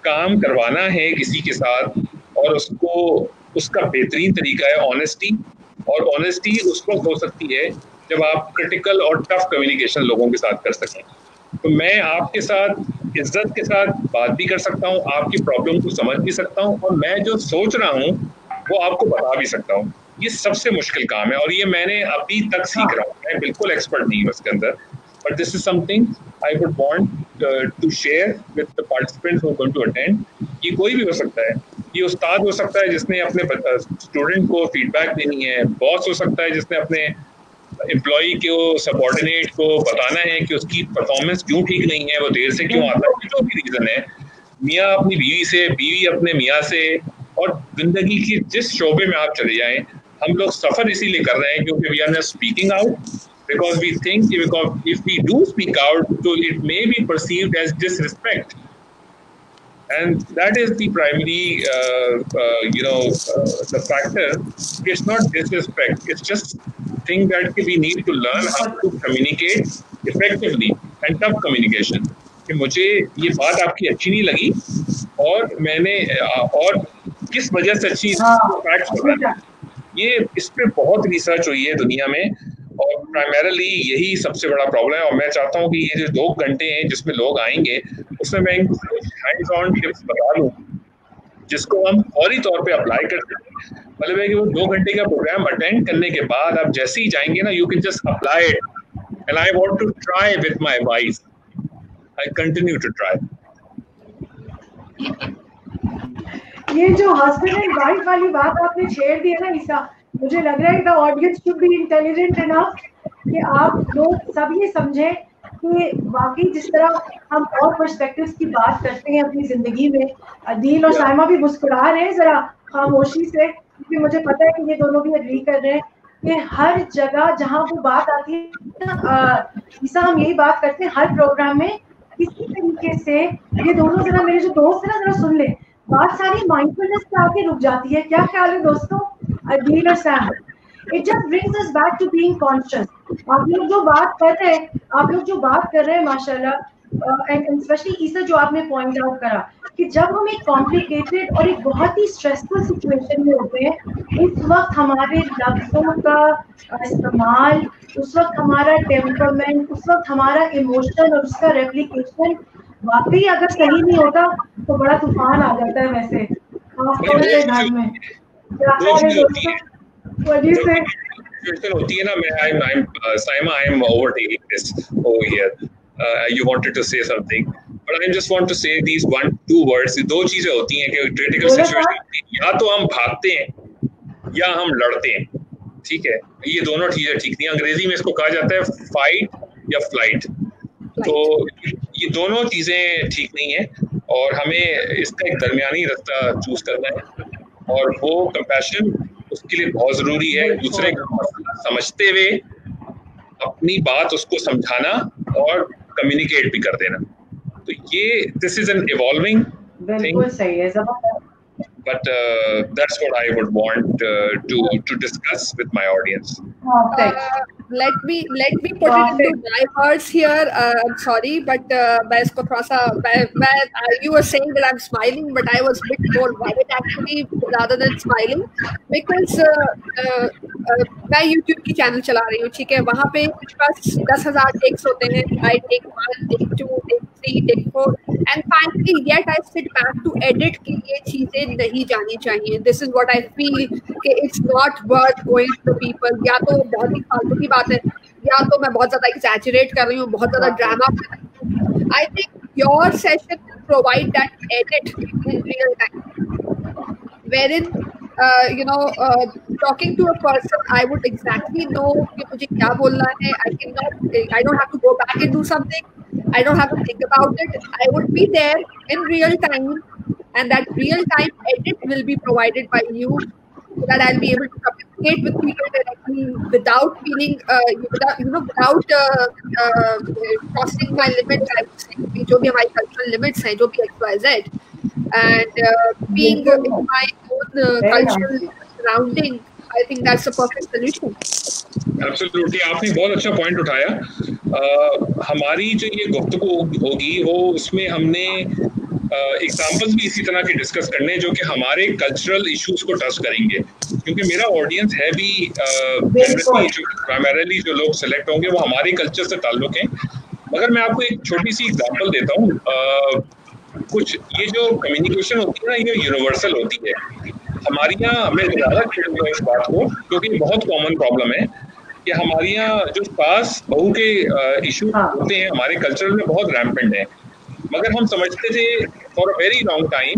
काम करवाना है किसी के साथ और उसका बेहतरीन तरीका है ऑनेस्टी. और ऑनेस्टी उस वक्त हो सकती है जब आप क्रिटिकल और टफ कम्युनिकेशन लोगों के साथ कर सकें. तो मैं आपके साथ इज्जत के साथ बात भी कर सकता हूँ, आपकी प्रॉब्लम को समझ भी सकता हूँ, और मैं जो सोच रहा हूँ वो आपको बता भी सकता हूँ. ये सबसे मुश्किल काम है और ये मैंने अभी तक सीख रहा हूँ. मैं बिल्कुल एक्सपर्ट नहीं हूँ इसके अंदर, but this is something I would want to share with the participants who are going to attend. ये कोई भी हो सकता है. ये उस्ताद हो सकता है जिसने अपने स्टूडेंट को फीडबैक देनी है. बॉस हो सकता है जिसने अपने एम्प्लॉई को, सबऑर्डिनेट को बताना है कि उसकी परफॉर्मेंस क्यों ठीक नहीं है, वो देर से क्यों आता है, जो भी रीज़न है. मियाँ अपनी बीवी से, बीवी अपने मियाँ से, और ज़िंदगी की जिस शोबे में आप चले जाएं, हम लोग सफ़र इसीलिए कर रहे हैं क्योंकि we are not speaking out because we think because if we do speak out, so it may be perceived as disrespect. And that is the primary, the factor. It's not disrespect. It's just thing that we need to learn how to communicate effectively and tough communication. कि मुझे ये बात आपकी अच्छी नहीं लगी और मैंने और किस वजह से अच्छी फैक्ट्स बताना. ये इस पे बहुत रिसर्च हुई है दुनिया में और प्राइमरीली यही सबसे बड़ा प्रॉब्लम है. और मैं चाहता हूँ कि ये जो 2 घंटे हैं जिसमें लोग आएंगे उसमें मैं इनको हैंड्स ऑन टिप्स बता दूँ जिसको हम फौरी तौर पे अप्लाई कर सकते हैं. मतलब है कि वो 2 घंटे का प्रोग्राम अटेंड करने के बाद आप जैसे ही जाएंगे ना, you can just apply it. And I want to try with my wife. I continue to try. ये जो हस्बैंड एंड वाइफ वाली बात आपने छेड़ दी है ना ईसा, मुझे लग रहा है the audience should be intelligent enough कि आप लोग सब ये समझें कि वाकई जिस तरह हम और पर्सपेक्टिव्स की बात करते हैं अपनी जिंदगी में. अदील और साइमा भी मुस्कुरा रहे हैं जरा खामोशी से, क्योंकि मुझे पता है कि ये दोनों भी एग्री कर रहे हैं कि हर जगह जहाँ वो बात आती है ईसा, हम यही बात करते हैं हर प्रोग्राम में किसी तरीके से. ये दोनों जरा मेरे जो दोस्त है ना, जरा सुन ले, बात सारी माइंडफुलनेस पे आके रुक जाती है. क्या ख्याल है दोस्तों? अदील और Sam, it just brings us back to being conscious. आप लोग जो बात कर रहे हैं माशाल्लाह, एंड स्पेशली ईसा जो आपने पॉइंट आउट करा कि जब हम एक कॉम्प्लिकेटेड और एक बहुत ही स्ट्रेसफुल सिचुएशन में होते हैं, उस वक्त हमारे लफ्जों का इस्तेमाल, उस वक्त हमारा टेम्परामेंट, उस वक्त हमारा इमोशन और उसका रेप्लिकेशन वाकई अगर सही नहीं होता तो बड़ा तूफान आ जाता है वैसे खासतौर से घर में। होती है ना, मैं Saima, I am overtaking this over here. You wanted to say something, but I just want to say these 1-2 words. दो चीजें होती हैं कि क्रिटिकल सिचुएशन या तो हम भागते हैं या हम लड़ते हैं, ठीक है, ये दोनों चीजें ठीक नहीं। अंग्रेजी में इसको कहा जाता है फाइट या फ्लाइट, तो ये दोनों चीजें ठीक नहीं है और हमें इसका एक दरमियानी रास्ता चूज करना है और वो कंपैशन उसके लिए बहुत जरूरी है। दूसरे का मसला समझते हुए अपनी बात उसको समझाना और कम्युनिकेट भी कर देना, तो ये this is N evolving thing, but that's what I would want to discuss with my audience. Let me put it into my words here. I'm sorry, but मैं इसको थोड़ा सा you were saying that I'm smiling, but I was a bit more worried actually rather than smiling because मैं YouTube की channel चला रही हूँ, ठीक है, वहाँ पे मेरे पास 10,000 टेक्स होते हैं। I take 1, take 2, take 3, take 4, and finally yet I sit back to edit कि ये चीजें नहीं जानी चाहिए। This is what I feel कि it's not worth going to people। या तो बहुत ही फालतू की बात है, या तो मैं बहुत ज्यादा exaggerate कर रही हूँ, बहुत ज्यादा ड्रामा कर रही हूँ। I think your session provide that edit in real time, wherein talking to a person, I would exactly know कि मुझे क्या बोलना है। I don't have to go back and do something. I don't have to think about it. I would be there in real time, and that real time edit will be provided by you, so that I'll be able to communicate with people directly without feeling, without crossing my limits. I would say जो भी हमारी cultural limits हैं, जो भी XYZ, and being in my own cultural surrounding, I think that's the perfect solution. Absolutely, आपने बहुत अच्छा point उठाया। हमारी जो ये गुफ्तगू होगी वो उसमें हमने एग्जांपल्स भी इसी तरह के डिस्कस करने जो कि हमारे कल्चरल इश्यूज को टच करेंगे, क्योंकि मेरा ऑडियंस है भी प्राइमरीली जो लोग सेलेक्ट होंगे वो हमारे कल्चर से ताल्लुक हैं। मगर मैं आपको एक छोटी सी एग्जांपल देता हूँ। कुछ ये जो कम्युनिकेशन होती है ना, ये यूनिवर्सल होती है। हमारे यहाँ, मैं ज़्यादा खेलूँगा इस बात को क्योंकि बहुत कॉमन प्रॉब्लम है कि हमारे यहाँ जो सास बहू के इशू होते हैं हमारे कल्चर में बहुत रैम्पेंट है, मगर हम समझते थे for a very long time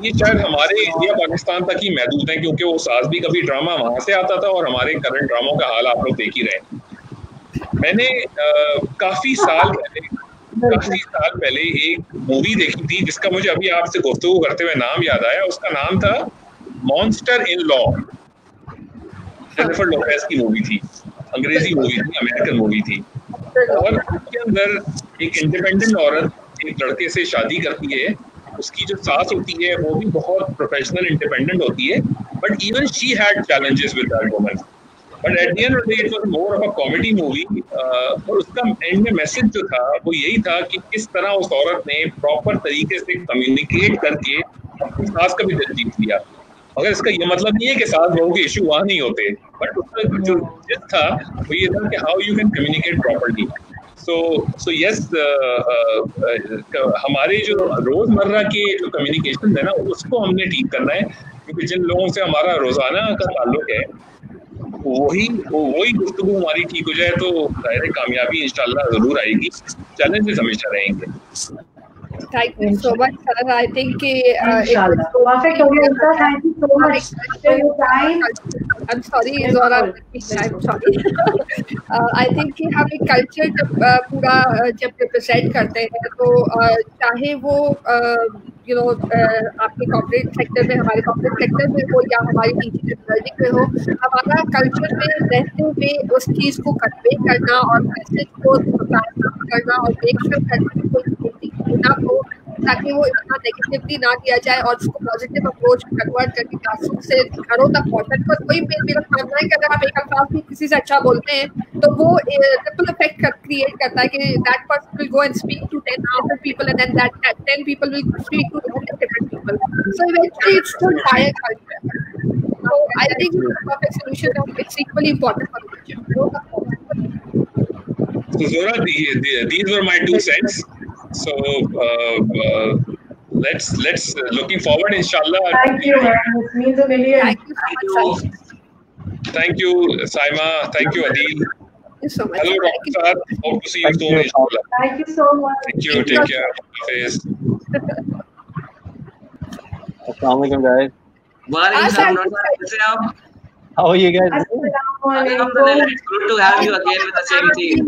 ये शायद हमारे इंडिया पाकिस्तान तक ही महदूद है, क्योंकि वो सास भी कभी ड्रामा वहाँ से आता था और हमारे करंट ड्रामों का हाल आप लोग देख ही रहे। मैंने काफ़ी साल पहले एक मूवी देखी थी जिसका मुझे अभी आपसे गुफ्तगू करते हुए नाम याद आया। उसका नाम था monster in law. Jennifer Lopez की मूवी थी, अंग्रेजी मूवी थी, अमेरिकन मूवी थी, और उसके अंदर एक इंडिपेंडेंट औरत एक लड़के से शादी करती है। उसकी जो सास होती है वो भी बहुत प्रोफेशनल इंडिपेंडेंट होती है, but even she had challenges with that woman, but at the end of the day it was more of a comedy movie. और उसका एंड में मैसेज जो था वो यही था कि किस तरह उस औरत ने प्रॉपर तरीके से कम्युनिकेट करके अपनी सास का भी दिल जीत लिया। अगर इसका ये मतलब नहीं है कि सास बहू के इशू वहाँ नहीं होते, बट उसका जो जिद था वो ये था कि how you can communicate properly. So yes, हमारे जो रोजमर्रा के जो कम्युनिकेशन है ना उसको हमने ठीक करना है, क्योंकि जिन लोगों से हमारा रोजाना का ताल्लुक है वही गुफ्तगू हमारी ठीक हो जाए तो जाहिर कामयाबी इंशाल्लाह जरूर आएगी। चैलेंजेस हमेशा रहेंगे। Thank you so much, Saran. I think perfect. Thank you so much for your time. I'm sorry, Zora. I'm sorry. I think कि हम एक कल्चर जब पूरा जब रिप्रेजेंट करते हैं तो चाहे वो आपके कॉर्पोरेट सेक्टर में, हमारे कॉर्पोरेट सेक्टर में हो या हमारी टीचिंग लर्निंग में हो, हमारा कल्चर में रहते हुए उस चीज़ को कन्वे करना और मैसेज को करना और मेक श्योर करना हो ताकि वो इतना नेगेटिवली ना किया जाए और उसको पॉजिटिव अप्रोच कन्वर्ट करके क्लासरूम से घरों तक पहुंचाने। पर वही मेरा मानना है कि अगर आप एक अल्फाज भी किसी से अच्छा बोलते हैं तो वो रिपल इफेक्ट क्रिएट करता है कि that person will go and speak to 10 other people and then that 10 people will speak to 10 different people, so eventually it's the entire culture. So I think the perfect solution is equally important for the future. So Zora, these were my 2 cents. So let's looking forward, inshallah. Thank you, man. It means a million. Thank you, Saima. Thank you, Adil. Thank you so much. Hello, Dr. Saad. Hope to see you soon, inshallah. Thank you so much. Thank you. Take care. Hafiz. Assalamu alaikum, guys. Walaikum salam. कैसे आप? How are you guys? Alhamdulillah, it's good to have you again with the same team.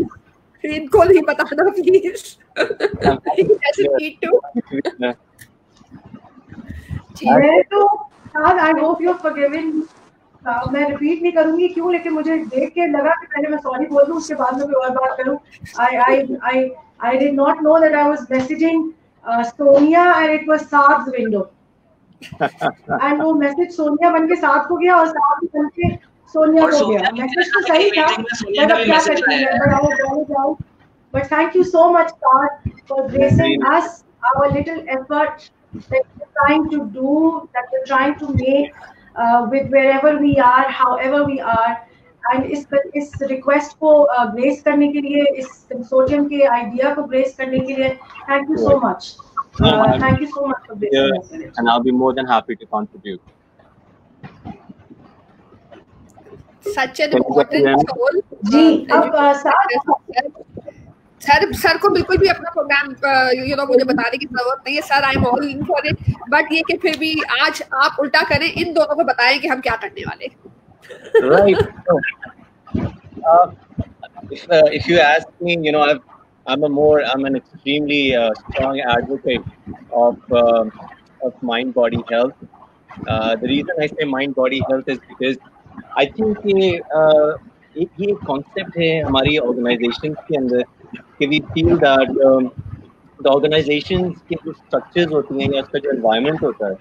इनको नहीं बताना please. मैं तो I hope you forgiven. मैं repeat नहीं करूंगी क्यों, लेकिन मुझे देख के लगा कि पहले मैं सॉरी बोल दूं, उसके बाद में कोई और बात करूं. I did not know that I was messaging Sonia and it was Saad's window. And वो मैसेज सोनिया बन के साथ को गया और साथ बन के सोनिया को गया. मैसेज तो सही था, but अब क्या करते हैं. But thank you so much, Saad, for gracing us, our little effort that we're trying to do, that we're trying to make with wherever we are, however we are. And इस request को grace करने के लिए, इस consortium के idea को grace करने के लिए thank you so much. Thank you so much for this. And I'll be more than happy to contribute. Such an important role. जी, अब सर को बिल्कुल भी अपना प्रोग्राम मुझे बताने की जरूरत नहीं है. Sir I am all in for it. But ये कि फिर भी आज आप उल्टा करें, इन दोनों को बताएं कि हम क्या करने वाले. Right. If you ask me, I'm an extremely strong advocate of mind-body health. The reason I say mind-body health is because I think ये concept है हमारी organizations के अंदर कि we feel that the organizations के जो structures होती हैं या उसका जो environment होता है,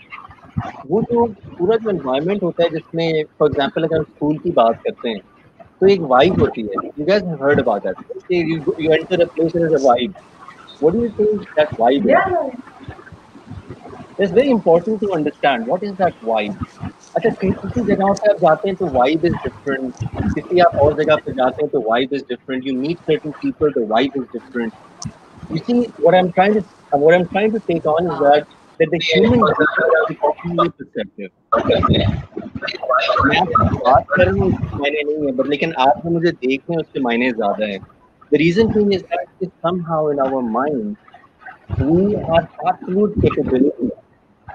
वो जो पूरा जो environment होता है जिसमें for example अगर स्कूल की बात करते हैं तो एक vibe होती है. You guys have heard about that. You enter a place and there's a vibe. What do you think that vibe is? It's very important to understand what is that vibe. अच्छा किसी जगह पे आप जाते हैं तो vibe is different. किसी आप और जगह पे जाते हैं तो vibe is different. You meet certain people, the vibe is different. You see, what I'm trying to take on is that the human is completely perceptive. मैं बात कर रहा हूँ मायने नहीं है, but लेकिन आप जो मुझे देख रहे हैं उसके मायने ज़्यादा है. The reason being is that somehow in our mind we have absolute capability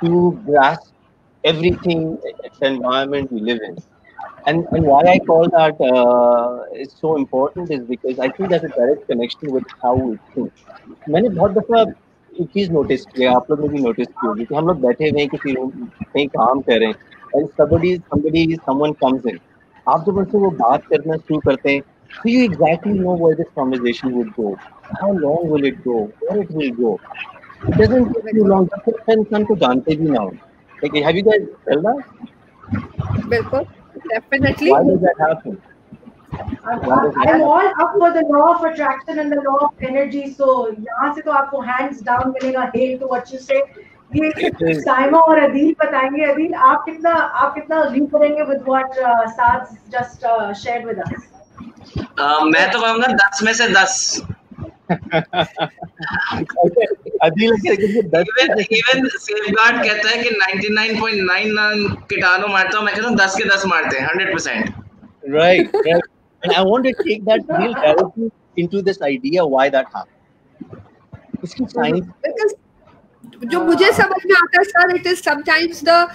to grasp everything, the environment we live in. And why I call that is so important is because I think there's a direct connection with how we think. मैंने बहुत दफ़ा एक चीज़ notice किया, आप लोग ने भी notice की होगी कि हम लोग बैठे हुए हैं किसी रूम कहीं काम कर रहे हैं and someone comes in. आप जब उनसे वो बात करना शुरू करते हैं so you exactly know where this conversation would go, how long will it go, where it will go. It doesn't take too long. इंसान को जानते भी ना हो. Like, have you guys felt that? बिल्कुल, definitely. Why does that happen? I'm all up for the law of attraction and the law of energy. So यहाँ से तो आपको hands down मिलेगा. Hail to what you say. ये साइमा और अदील बताएंगे. अदील आप कितना agree करेंगे with what Saad just shared with us? मैं तो कहूँगा 10 में से 10. Even safeguard कहता है कि 99.99 कीटाणु मारता हूँ, मैं कहता हूँ 10 के 10 मारते हैं 100%. Right. And I want to take that real directly into this idea why that happened. इसकी science. जो मुझे समझ में आता है sir, it is sometimes the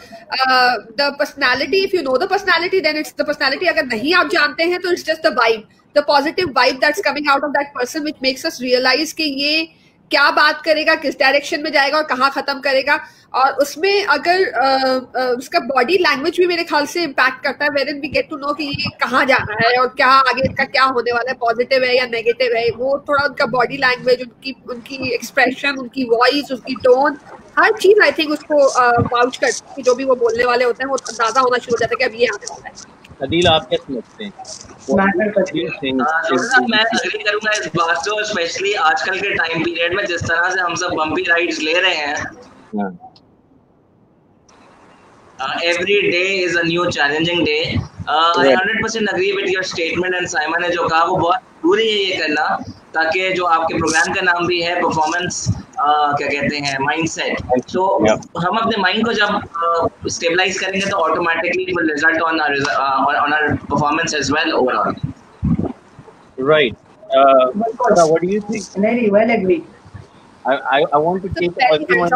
personality. If you know the personality, then it's the personality. अगर नहीं आप जानते हैं तो it's just the vibe, the positive vibe that's coming out of that person, which makes us realize कि ये क्या बात करेगा, किस डायरेक्शन में जाएगा और कहाँ खत्म करेगा. और उसमें अगर उसका बॉडी लैंग्वेज भी मेरे ख्याल से इम्पैक्ट करता है, wherein we get to know कि ये कहाँ जाना है और क्या आगे इसका क्या होने वाला है, पॉजिटिव है या नेगेटिव है. वो थोड़ा उनका बॉडी लैंग्वेज, उनकी एक्सप्रेशन, उनकी वॉइस, उसकी टोन, हर चीज आई थिंक उसको वाउच करती है. जो भी वो बोलने वाले होते हैं वो अंदाजा होना शुरू हो जाता है कि अब ये आने वाला है. अदील आप क्या समझते हैं? मैं एग्री करूंगा इस बात से, स्पेशली आजकल के टाइम पीरियड में जिस तरह से हम सब बम्पी राइड्स ले रहे हैं. Every day is a new challenging day. I 100% agree with your statement and Simon ने जो कहा वो बहुत जरूरी है ये करना. ताकि जो आपके प्रोग्राम का नाम भी है परफॉर्मेंस क्या कहते हैं माइंडसेट, तो हम अपने माइंड को जब स्टेबलाइज करेंगे तो automatically it will result on our performance as well overall. Right. What do you think? Very well agreed. I want to take everyone.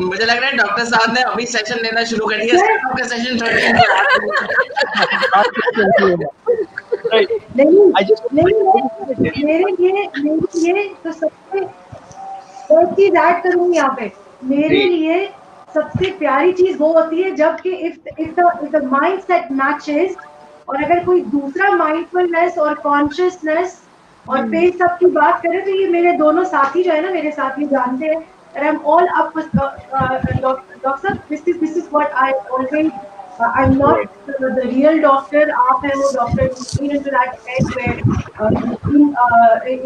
मुझे लग रहा है डॉक्टर साहब ने अभी सेशन लेना शुरू कर दिया. आपका सेशन 13 मेरे लिए तो सबसे एक चीज ऐड करूंगी यहाँ पे. मेरे लिए सबसे प्यारी चीज वो होती है जब कि if the mindset matches, और अगर कोई दूसरा माइंडफुलनेस और कॉन्शियसनेस और पेस अप की बात करें तो ये मेरे दोनों साथी जो है ना, मेरे साथी जानते हैं. And I'm all up with doctor. This is what I always. I'm not the real doctor. आप हैं वो doctor who's been into that space where in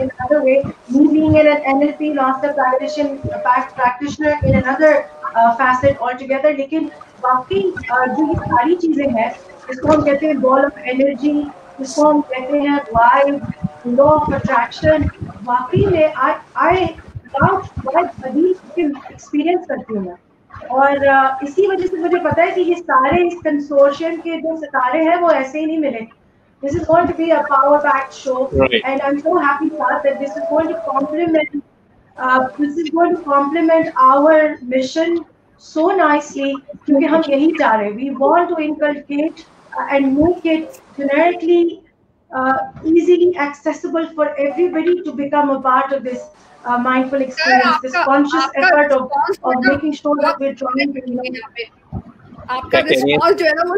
another way. Me being an NLP master practitioner in another facet altogether. लेकिन बाकी जो ये सारी चीजें हैं, इसको हम कहते हैं बॉल ऑफ एनर्जी, इसको हम कहते हैं वाइब, लॉ ऑफ अट्रैक्शन. वाकई में आई एक्सपीरियंस करती हूँ मैं, और इसी वजह से मुझे पता है कि ये सारे इस कंसोर्शियम के जो सितारे हैं वो ऐसे ही नहीं मिले. This is going to be a power-packed show, and I'm so happy that this is going to complement our mission so nicely, क्योंकि हम यही चाह रहे हैं. We want to inculcate and make it generically easily accessible for everybody to become a part of this mindful experience, this conscious effort of making sure that we're trying to. आपका response जो है ना वो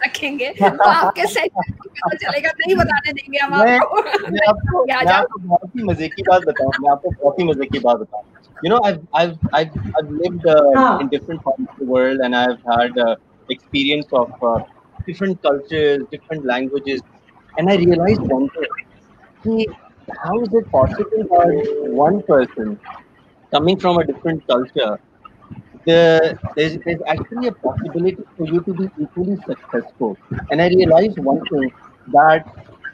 रखेंगे, तो आपके session को पता चलेगा, नहीं बताने देंगे हम आपको. मैं आपको बहुत ही मजे की बात बताऊं. You know, I've lived in different parts of the world, and I've had experience of different cultures, different languages, and I realized one thing: how is it possible that one person coming from a different culture, there's actually a possibility for you to be equally successful? And I realized one thing, that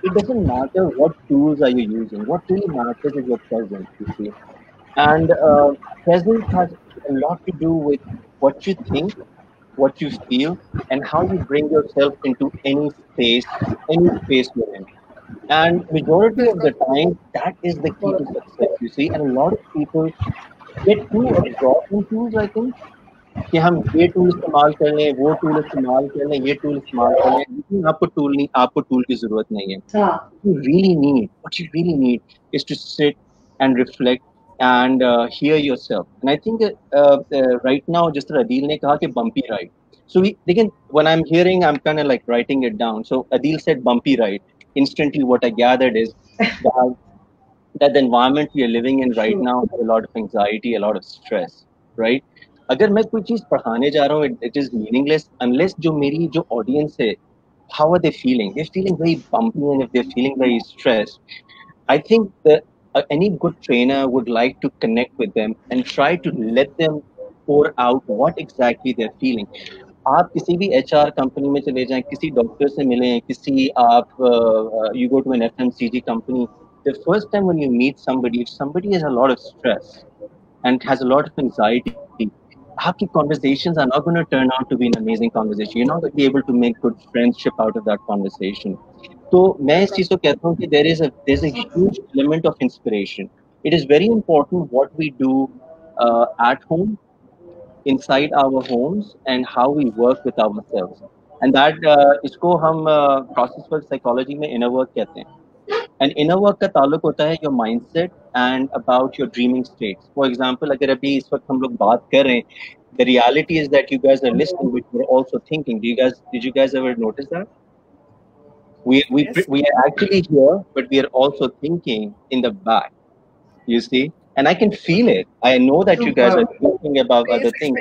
it doesn't matter what tools are you using. What really matters is your presence, you see. And presence has a lot to do with what you think, what you feel, and how you bring yourself into any space you're in. And majority of the time, that is the key to success, you see. And a lot of people get too absorbed in tools, I think, कि हम ये tool इस्तेमाल कर लें, वो tool इस्तेमाल कर लें, ये टूल इस्तेमाल कर लें, लेकिन आपको टूल की जरूरत नहीं है. What you really need is to sit and reflect and hear yourself. And I think right now, just Adil ne kaha कि bumpy ride. So when I'm hearing, I'm kind of like writing it down. So Adil said bumpy ride. Instantly, what I gathered is that the environment we are living in right now has a lot of anxiety, a lot of stress, right? अगर मैं कोई चीज पढ़ाने जा रहा हूँ, it is meaningless unless जो audience है, how are they feeling? They're feeling very bumpy, and if they're feeling very stressed, I think that any good trainer would like to connect with them and try to let them pour out what exactly they're feeling. आप किसी भी HR company में चले जाएं, किसी doctor से मिलें, किसी आप you go to an FMCG company, the first time when you meet somebody, if somebody has a lot of stress and has a lot of anxiety, आपकी conversations are not going to turn out to be an amazing conversation. You're not going to be able to make good friendship out of that conversation. तो मैं इस चीज को कहता हूँ कि there's a huge element of inspiration. It is very important what we do at home, inside our homes, and how we work with ourselves. And that इसको हम process work psychology में inner work कहते हैं. And inner work का ताल्लुक होता है your mindset and about your dreaming states. For example, अगर अभी इस वक्त हम लोग बात कर रहे हैं, the reality is that you guys are listening, but you're also thinking. Did you guys ever notice that? We are actually here, but we are also thinking in the back. You see, and I can feel it. I know that you guys are thinking about other things.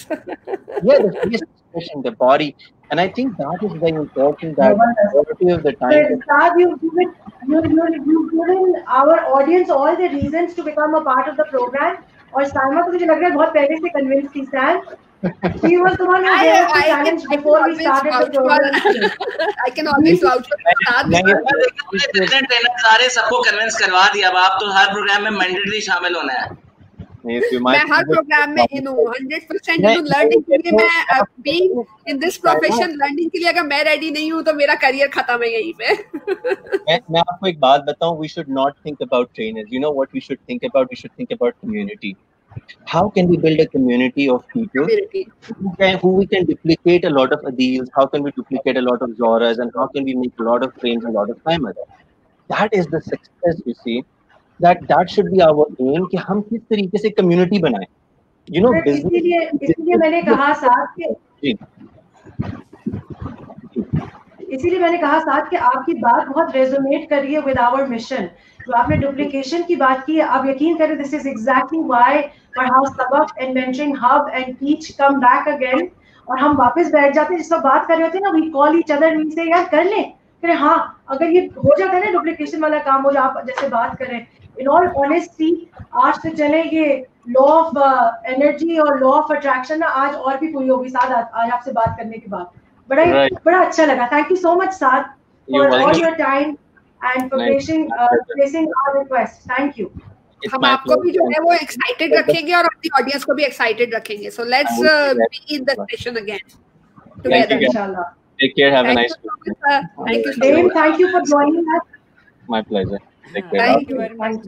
Yeah, the face expression, the body, and I think that is very important. That majority of the time, you've given our audience all the reasons to become a part of the program. और साइमा तो मुझे लग रहा है बहुत पहले से convinced थी Sam, She was the one who gave us the challenge before we started the program. I can always vouch for that. Trainer सारे सबको कन्विंस करवा दिया, अब आप तो हर प्रोग्राम में मैंडेटरी शामिल होना है। मैं हर प्रोग्राम में इन हूँ 100% इन लर्निंग के लिए। मैं being in this profession learning के लिए अगर मैं रेडी नहीं हूँ तो मेरा करियर खत्म है यहीं पे। मैं आपको एक बात बताऊँ, we should not think about trainers. You know what we should think about? We should think about community. How can we build a community of people who we can duplicate a lot of Adils? How can we duplicate a lot of Zoras? And how can we make a lot of frames and a lot of timers? That is the success, you see. That should be our aim कि हम किस तरीके से community बनाएं. You know, इसीलिए मैंने कहा साथ कि आपकी बात बहुत रेजोनेट कर रही है with our mission. तो आपने डुप्लीकेशन की बात की है, आप यकीन करें this is exactly why Powerhouse Sabak and Mentoring Hub and Teach come back again. और हम वापस बैठ जाते हैं, जिस वक्त बात कर रहे होते हैं ना, we call each other, we say यार कर लें, फिर हाँ अगर ये हो जाता है ना डुप्लीकेशन वाला काम, हो जाए आप जैसे बात कर रहे हैं, in all honesty आज तो चले ये लॉ ऑफ एनर्जी और लॉ ऑफ अट्रैक्शन ना आज और भी पूरी होगी साथ आज आपसे बात करने के बाद। बड़ा अच्छा लगा। थैंक यू सो मच साथ for all your time and for placing our request. Thank you. हम आपको भी जो है वो एक्साइटेड रखेंगे और अपनी ऑडियंस को भी एक्साइटेड रखेंगे। So let's be in the session again together inshallah. Take care. Have a nice day. Thank you. Dave, thank you for joining us. My pleasure. Take care. Thank you very much.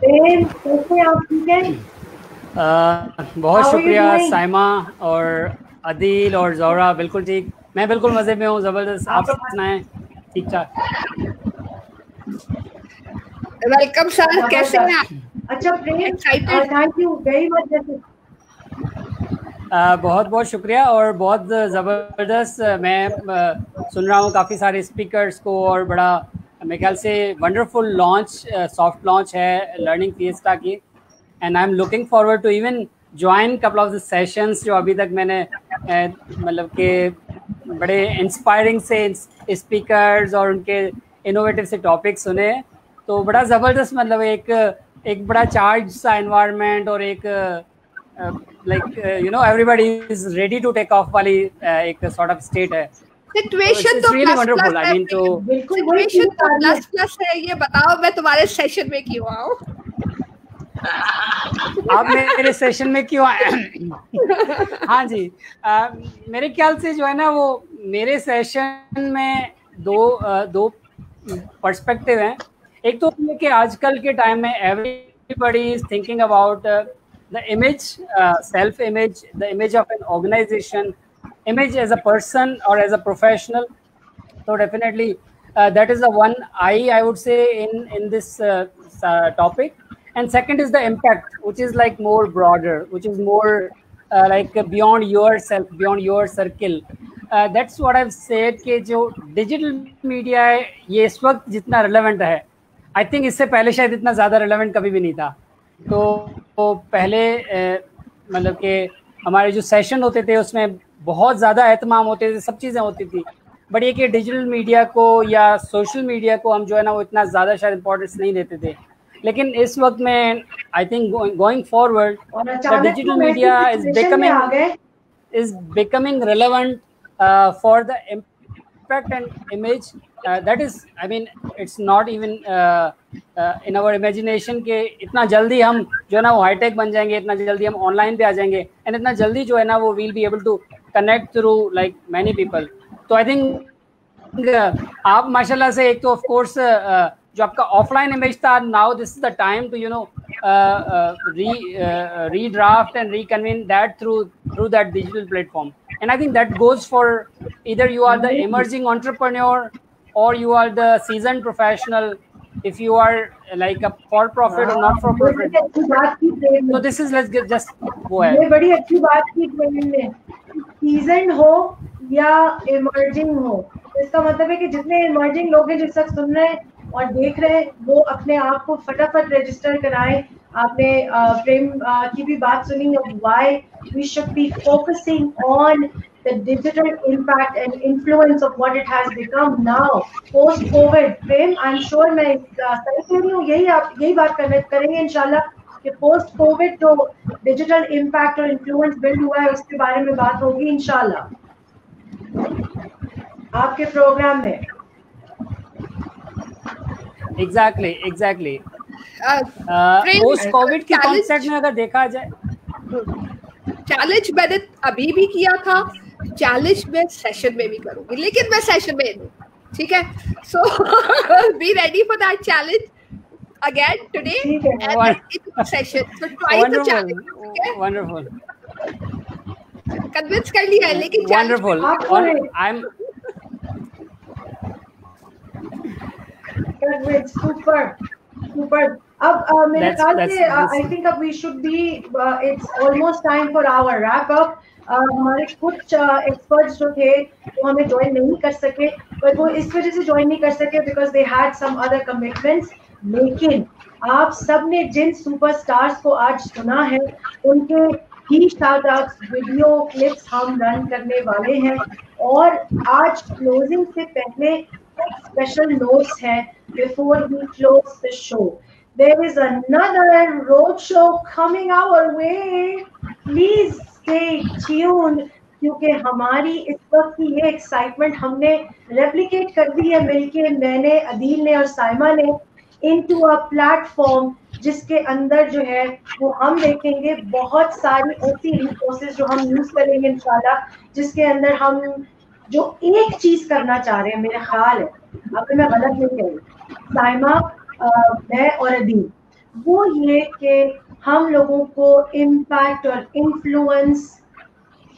Dave, कैसे आप ठीक हैं? बहुत शुक्रिया साइमा और अदील और ज़ोरा। बिल्कुल ठीक, मैं बिल्कुल मज़े में हूँ, ज़बरदस्त। आप सुनाएं? ठीक ठाक। वेलकम सर, कैसे हैं आप? अच्छा प्रेम, थैंक यू वेरी मच। बहुत बहुत शुक्रिया और बहुत ज़बरदस्त। मैं सुन रहा हूँ काफ़ी सारे स्पीकर्स को और बड़ा मेरे ख्याल से वंडरफुल लॉन्च, सॉफ्ट लॉन्च है लर्निंग फिएस्टा की। And I am looking forward to even join couple of the sessions जो अभी तक मैंने मतलब के बड़े इंस्पायरिंग से स्पीकर्स और उनके इनोवेटिव से टॉपिक सुने। तो बड़ा ज़बरदस्त, मतलब एक बड़ा चार्ज सा एनवायरनमेंट और एक like you know everybody is ready to take off वाली एक सॉर्ट ऑफ स्टेट है। सिचुएशन तो रियली वंडरफुल। आई मीन तो सिचुएशन तो प्लस है। ये बताओ मैं तुम्हारे सेशन में क्यों आऊं? आप मेरे सेशन में क्यों आए? हाँ जी, मेरे ख्याल से जो है ना वो मेरे सेशन में दो पर्सपेक्टिव हैं। एक तो ये कि आजकल के टाइम में everybody is thinking about the image, self image, the image of an organisation, image as a person or as a professional. So definitely that is the one I would say in this topic. And second is the impact, which is like more broader, which is more like beyond yourself, beyond your circle. That's what I've said कि जो digital media है ये इस वक्त जितना relevant है, I think इससे पहले शायद इतना ज़्यादा relevant कभी भी नहीं था। तो पहले मतलब कि हमारे जो सेशन होते थे उसमें बहुत ज़्यादा एहतमाम होते थे, सब चीज़ें होती थी। बट ये कि डिजिटल मीडिया को या सोशल मीडिया को हम जो है ना वो इतना ज़्यादा शायद इम्पोर्टेंस नहीं देते थे। लेकिन इस वक्त में I think going forward the digital media is becoming relevant for the impact and image. That is, I mean, it's not even in our imagination के इतना जल्दी हम जो है ना वो हाईटेक बन जाएंगे, इतना जल्दी हम ऑनलाइन पे आ जाएंगे एंड इतना जल्दी जो है ना वो we'll be able to connect through like many people. तो आई थिंक आप माशाल्लाह से एक तो ऑफ कोर्स जो आपका ऑफलाइन इमेज था, now this is the time to you know redraft and reconvene that through that digital platform. And I think that goes for either you are the emerging entrepreneur or you are the seasoned professional, if you are like a for profit or not for profit. So this is, let's get just go ahead. ये बड़ी अच्छी बात की training में, season हो या emerging हो, इसका मतलब है कि जितने इमर्जिंग लोग हैं जिस वक्त सुन रहे हैं और देख रहे हैं वो अपने आप को फटाफट रजिस्टर कराएं। आपने प्रेम की भी बात सुनी है, why we should be focusing on the digital impact and influence of what it has become now post COVID. Prem, I'm sure मैं सही कह रही हूँ, यही बात करेंगे इंशाल्लाह कि पोस्ट कोविड जो डिजिटल इम्पैक्ट और इन्फ्लुएंस बिल्ड हुआ है उसके बारे में बात होगी इंशाल्लाह आपके प्रोग्राम में। एग्जैक्टली पोस्ट कोविड के कॉन्सेप्ट में अगर देखा जाए, चैलेंज मैंने अभी भी किया था, चैलेंज मैं सेशन में भी करूंगी, लेकिन मैं सेशन में हूँ, ठीक है? So be ready for that challenge again today and in session. So try to challenge. Okay? Wonderful. Convince कर लिया है, लेकिन wonderful. I'm super. अब मेरे ख्याल से I think अब we should be it's almost time for our wrap up. हमारे कुछ एक्सपर्ट्स जो थे वो हमें ज्वाइन नहीं कर सके, पर वो इस वजह से ज्वाइन नहीं कर सके because they had some other commitments. लेकिन आप सब ने जिन सुपरस्टार्स को आज सुना है उनके ही शाउट आउट्स वीडियो क्लिप्स हम रन करने वाले हैं। और आज क्लोजिंग से पहले स्पेशल नोट्स हैं before we close the show. There is another road show coming our way. Please stay tuned क्योंकि हमारी इस वक्त की ये एक्साइटमेंट हमने रेप्लिकेट कर दी है मिलके, मैंने, अदील ने और साइमा ने, into a platform जिसके अंदर जो है वो हम देखेंगे बहुत सारी ऐसी रिसोर्सेज जो हम यूज करेंगे इंशाल्लाह, जिसके अंदर हम जो एक चीज करना चाह रहे हैं, मेरा ख्याल है अगर मैं गलत नहीं कह रही साइमा, मैं और अदील, वो ये कि हम लोगों को इम्पैक्ट और इन्फ्लुएंस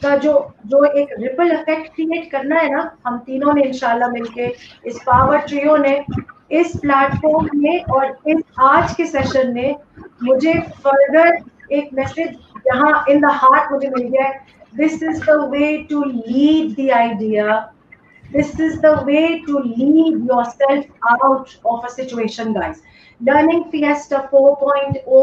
का जो एक रिपल इफेक्ट क्रिएट करना है ना, हम तीनों ने इंशाल्लाह मिलके, इस पावर ट्रियो ने, इस प्लेटफॉर्म में और इस आज के सेशन ने मुझे फर्दर एक मैसेज यहाँ इन द हार्ट मुझे मिल गया है। This is the way to lead the idea, this is the way to lead yourself out of a situation, guys. Learning Fiesta 4.0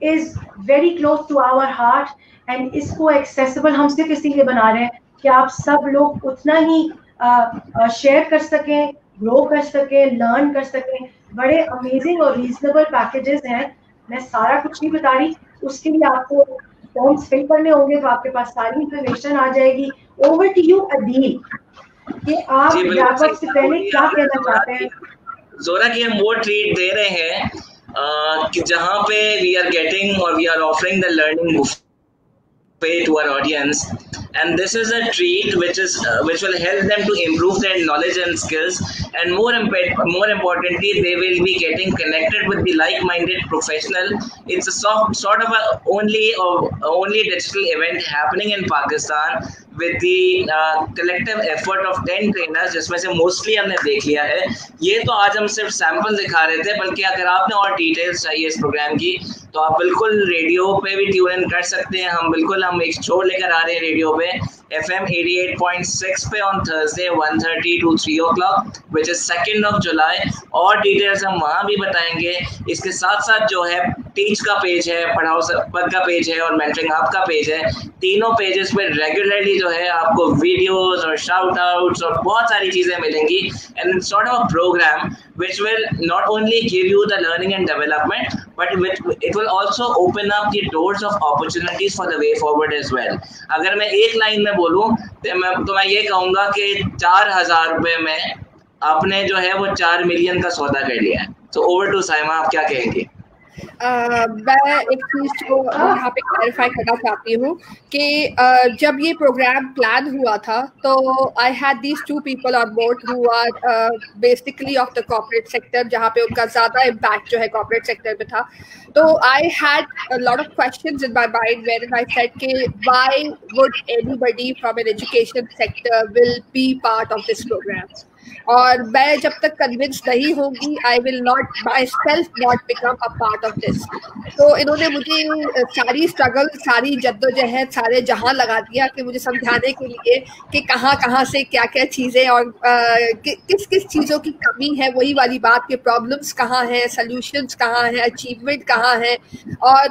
is very close to our heart and इसको accessible हम सिर्फ इसीलिए बना रहे हैं कि आप सब लोग उतना ही शेयर कर सकें, ग्रो कर सकें, लर्न कर सकें। बड़े अमेजिंग और रीजनेबल पैकेजेस हैं, मैं सारा कुछ नहीं बता रही, उसके लिए आपको फॉर्म्स फिल करने होंगे तो आपके पास सारी इंफॉर्मेशन आ जाएगी। ओवर टू यू अदील, कि आप रैप अप से पहले क्या कहना चाहते हैं? जोरा की हम वो ट्रीट दे रहे हैं कि जहाँ पे वी आर गेटिंग और we are offering the learning buffet to our audience, and this is a treat which will help them to improve their knowledge and skills, and more importantly they will be getting connected with the like-minded professional. It's a sort of a only digital event happening in Pakistan with the collective effort of 10 trainers, जिसमें से mostly हमने देख लिया है। ये तो आज हम सिर्फ सैंपल दिखा रहे थे, बल्कि अगर आपने और डिटेल्स चाहिए इस प्रोग्राम की तो आप बिल्कुल रेडियो पे भी ट्यून इन कर सकते हैं। हम एक शो लेकर आ रहे हैं रेडियो पे FM 88.6 पे on Thursday 1:30 to 3 o'clock which is 2nd of July, और डिटेल्स हम वहाँ भी बताएंगे। इसके साथ साथ जो है टीच का पेज है, पढ़ाओ पद का पेज है और मेंटरिंग आप का पेज है। तीनों पेजेस पे रेगुलरली जो है आपको वीडियोस और शाउट आउट्स और बहुत सारी चीजें मिलेंगी, and it's sort of programme which will not only give you the learning and development but it will also open up the doors of opportunities for the way forward as well. अगर मैं एक line में बोलूं तो मैं ये कहूँगा कि 4,000 रुपए में आपने जो है वो 4 मिलियन का सौदा कर लिया है। तो ओवर टू साइमा, आप क्या कहेंगे? मैं एक चीज को यहाँ पे क्लैरिफाई करना चाहती हूँ कि जब ये प्रोग्राम प्लान हुआ था तो I had these 2 people on board who are basically of the corporate sector, जहाँ पे उनका ज्यादा इम्पैक्ट जो है कॉर्पोरेट सेक्टर में था। तो I had a lot of questions in my mind when I said कि why would anybody from an education sector will be part of this programme, और मैं जब तक कन्विंस नहीं होंगी I will not myself not become a part of this. तो इन्होंने मुझे सारी स्ट्रगल, सारी जद्दोजहद, सारे जहां लगा दिया कि मुझे समझाने के लिए कि कहाँ से क्या क्या चीज़ें और किस किस चीज़ों की कमी है, वही वाली बात कि प्रॉब्लम्स कहाँ हैं, सल्यूशंस कहाँ हैं, अचीवमेंट कहाँ है। और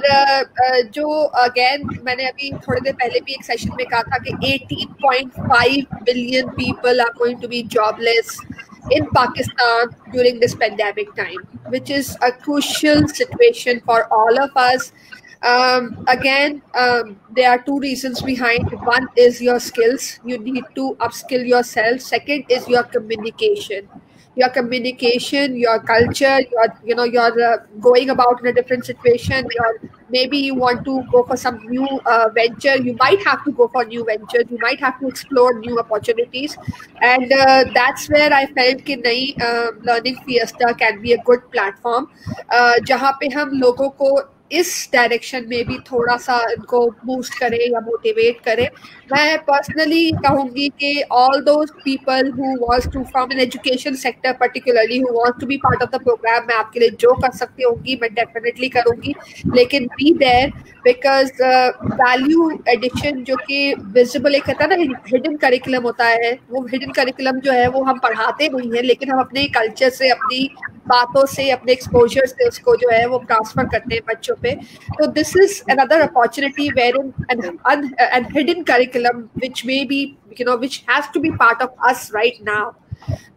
जो अगेन मैंने अभी थोड़ी देर पहले भी एक सेशन में कहा था कि 18.5 billion people are going to be jobless in Pakistan during this pandemic time, which is a crucial situation for all of us. There are two reasons behind. One is your skills. You need to upskill yourself. Second is your communication. Your culture, you're going about in a different situation. Maybe you want to go for some new venture. You might have to go for new ventures. You might have to explore new opportunities. And that's where I felt कि नहीं, Learning Fiesta can be a good platform, जहाँ पे हम लोगों को इस direction में भी थोड़ा सा इनको बूस्ट करें या मोटिवेट करें. मैं पर्सनली कहूँगी कि all those people who wants to from an education sector particularly who wants to be part of the programme, मैं आपके लिए जो कर सकती होंगी मैं डेफिनेटली करूँगी. लेकिन be there because value addition जो कि विजिबल एक कहता है ना हिडन करिकुलम होता है, वो हिडन करिकुलम जो है वो हम पढ़ाते नहीं है, लेकिन हम अपने कल्चर से, अपनी बातों से, अपने एक्सपोजर से उसको जो है वो ट्रांसफर करते हैं बच्चों पे. तो this is another opportunity where an hidden curriculum which may be, which has to be part of us right now.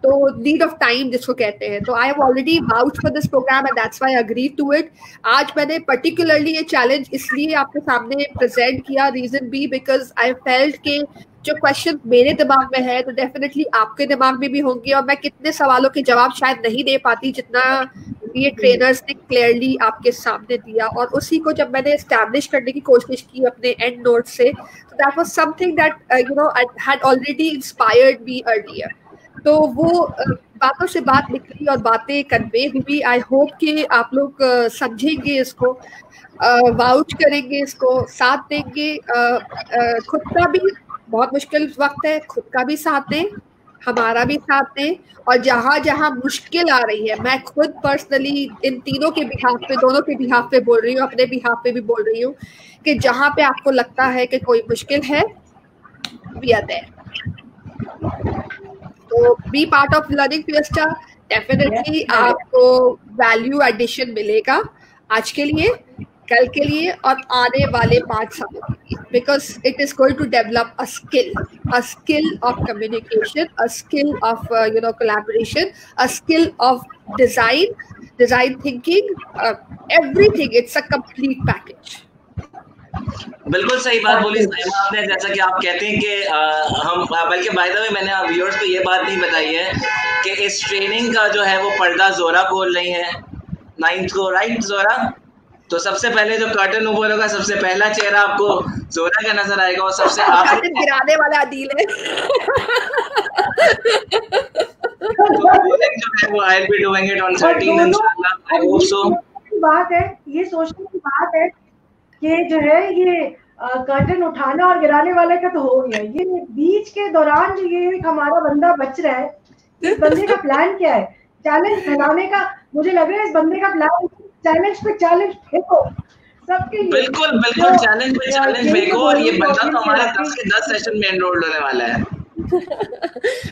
तो नीड ऑफ टाइम जिसको कहते हैं. तो I have already vouched for this programme and that's why I agreed to it. आज मैंने particularly ये challenge इसलिए आपके सामने प्रेजेंट किया, reason be because I felt के जो क्वेश्चन मेरे दिमाग में है तो डेफिनेटली आपके दिमाग में भी होंगे, और मैं कितने सवालों के जवाब शायद नहीं दे पाती जितना ये ट्रेनर्स ने क्लियरली आपके सामने दिया. और उसी को जब मैंने एस्टैब्लिश करने की कोशिश की अपने एंड नोट से, तो that was something that had already inspired me earlier. तो वो बातों से बात निकली और बातें कन्वे हुई. आई होप कि आप लोग समझेंगे इसको, वाउच करेंगे इसको, साथ देंगे. खुद का भी बहुत मुश्किल वक्त है, खुद का भी साथ दें, हमारा भी साथ दें. और जहाँ जहाँ मुश्किल आ रही है, मैं खुद पर्सनली इन तीनों के बिहाफ पे, दोनों के बिहाफ पे बोल रही हूँ, अपने बिहाफ पे भी बोल रही हूँ कि जहाँ पे आपको लगता है कि कोई मुश्किल है, वी आर देयर. तो be part of learning fiesta. Definitely आपको वैल्यू एडिशन मिलेगा आज के लिए, कल के लिए और आने वाले 5 सालों के लिए, because it is going to develop a skill of communication, a skill of collaboration, a skill of design thinking, everything. It's a complete package. बिल्कुल सही बात बोली साइमा आपने. जैसा कि आप कहते हैं कि हम, बल्कि बाय द वे मैंने व्यूअर्स को ये बात नहीं बताई है कि इस ट्रेनिंग का जो है वो पर्दा जोरा खोल रही है 9th को, राइट जोरा? तो सबसे पहले जो कर्टन ऊपर होगा, सबसे पहला चेहरा आपको जोरा का नजर आएगा और सबसे आखिरी गिराने वाला आदिल है. जो है वो आई will be doing it on 13 इंशाल्लाह. I hope so. बात है, ये सोचने की बात है कि जो है ये कर्टन उठाना और गिराने वाले का तो हो गया. ये बीच के दौरान जो ये हमारा बंदा बच रहा है, इस बंदे का प्लान क्या है? चैलेंज फैलाने का. मुझे लग रहा है इस बंदे का प्लान चैलेंज पे चैलेंज फेंको सबके लिए. बिल्कुल चैलेंज पे चैलेंज फेंको. और ये बंदा तो हमारे 10 के 10 सेशन में एनरोल्ड होने वाला है.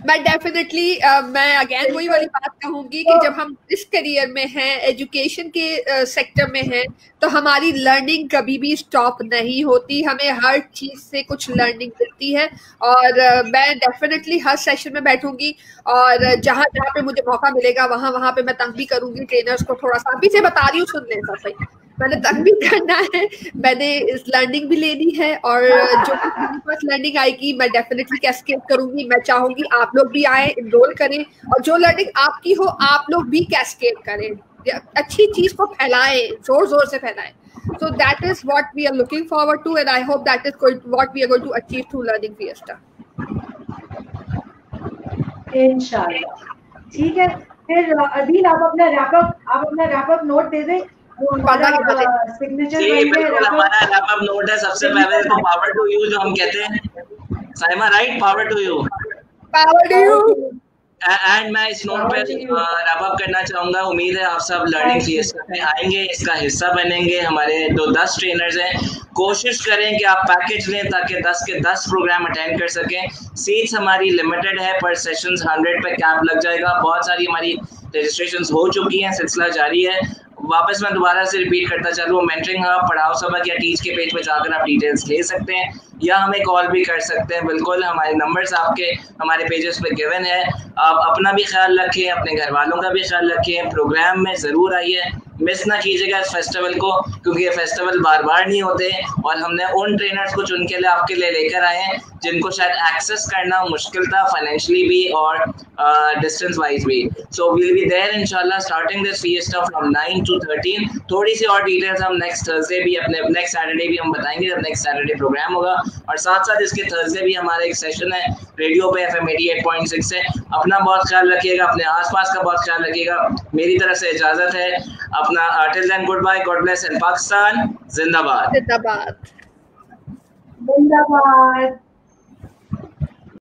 मैं डेफिनेटली मैं अगेन वही वाली बात कहूंगी कि जब हम इस करियर में हैं, एजुकेशन के सेक्टर में हैं, तो हमारी लर्निंग कभी भी स्टॉप नहीं होती. हमें हर चीज से कुछ लर्निंग मिलती है. और मैं डेफिनेटली हर सेशन में बैठूंगी और जहाँ जहाँ पे मुझे मौका मिलेगा वहाँ पे मैं तंग भी करूंगी ट्रेनर्स को. थोड़ा सा पीछे बता रही हूँ, सुन लें सब सही. मैंने तंग भी करना है, मैंने इस लर्निंग भी लेनी है, और जो मेरे पास लर्निंग आएगी मैं डेफिनेटली कैस्केड करूंगी. मैं चाहूंगी आप लोग भी आए, इनरोल करें, और जो लर्निंग आपकी हो आप लोग भी कैस्केड करें, अच्छी चीज को फैलाएं, जोर जोर से फैलाएं. So that is what we are looking forward to, and I hope that is what we are going to achieve through Learning Fiesta. इंशाल्लाह. ठीक है, फिर अदील आप अपना रैप अप नोट दे दें. सिग्नेचर हमारा रैप अप नोट है. सबसे पहले तो पावर टू यू जो हम कहते हैं Saima, right? Power to you. And मैं इस नोट पे रैप अप करना चाहूंगा. उम्मीद है आप सब लर्निंग फिएस्टा में आएंगे, इसका हिस्सा बनेंगे. हमारे जो 10 ट्रेनर्स हैं, कोशिश करें कि आप पैकेज लें ताकि 10 के 10 प्रोग्राम अटेंड कर सकें. सीट्स हमारी लिमिटेड है, पर सेशंस 100 पे कैप लग जाएगा. बहुत सारी हमारी रजिस्ट्रेशंस हो चुकी हैं, सिलसिला जारी है. वापस मैं दोबारा से रिपीट करता चलूँ, मेंटरिंग हब, पढ़ाओ सबक या टीच के पेज पे जाकर आप डिटेल्स ले सकते हैं या हमें कॉल भी कर सकते हैं। बिल्कुल हमारे नंबर्स आपके हमारे पेजेस पे गिवन है। आप अपना भी ख्याल रखें, अपने घर वालों का भी ख्याल रखें, प्रोग्राम में ज़रूर आइए, मिस ना कीजिएगा इस फेस्टिवल को, क्योंकि ये फेस्टिवल बार बार नहीं होते और हमने उन ट्रेनर्स को चुन के लिए आपके लिए लेकर आए हैं जिनको शायद एक्सेस करना मुश्किल था फाइनेंशियली भी और डिस्टेंस वाइज भी। सो वील बी देयर इंशाल्लाह starting this fiesta from 9 to 13। थोड़ी सी और डिटेल्स हम नेक्स्ट थर्सडे भी अपने नेक्स्ट सैटरडे भी हम बताएंगे जब नेक्स्ट सैटरडे प्रोग्राम होगा, और साथ साथ इसके थर्सडे भी हमारा एक सेशन है रेडियो पे FM 88.6 से। अपना बहुत ख्याल रखिएगा, अपने आसपास का बहुत ख्याल रखिएगा। मेरी तरफ से इजाजत है, अपना till then goodbye, God bless and Pakistan जिंदाबाद। जिंदाबाद जिंदाबाद।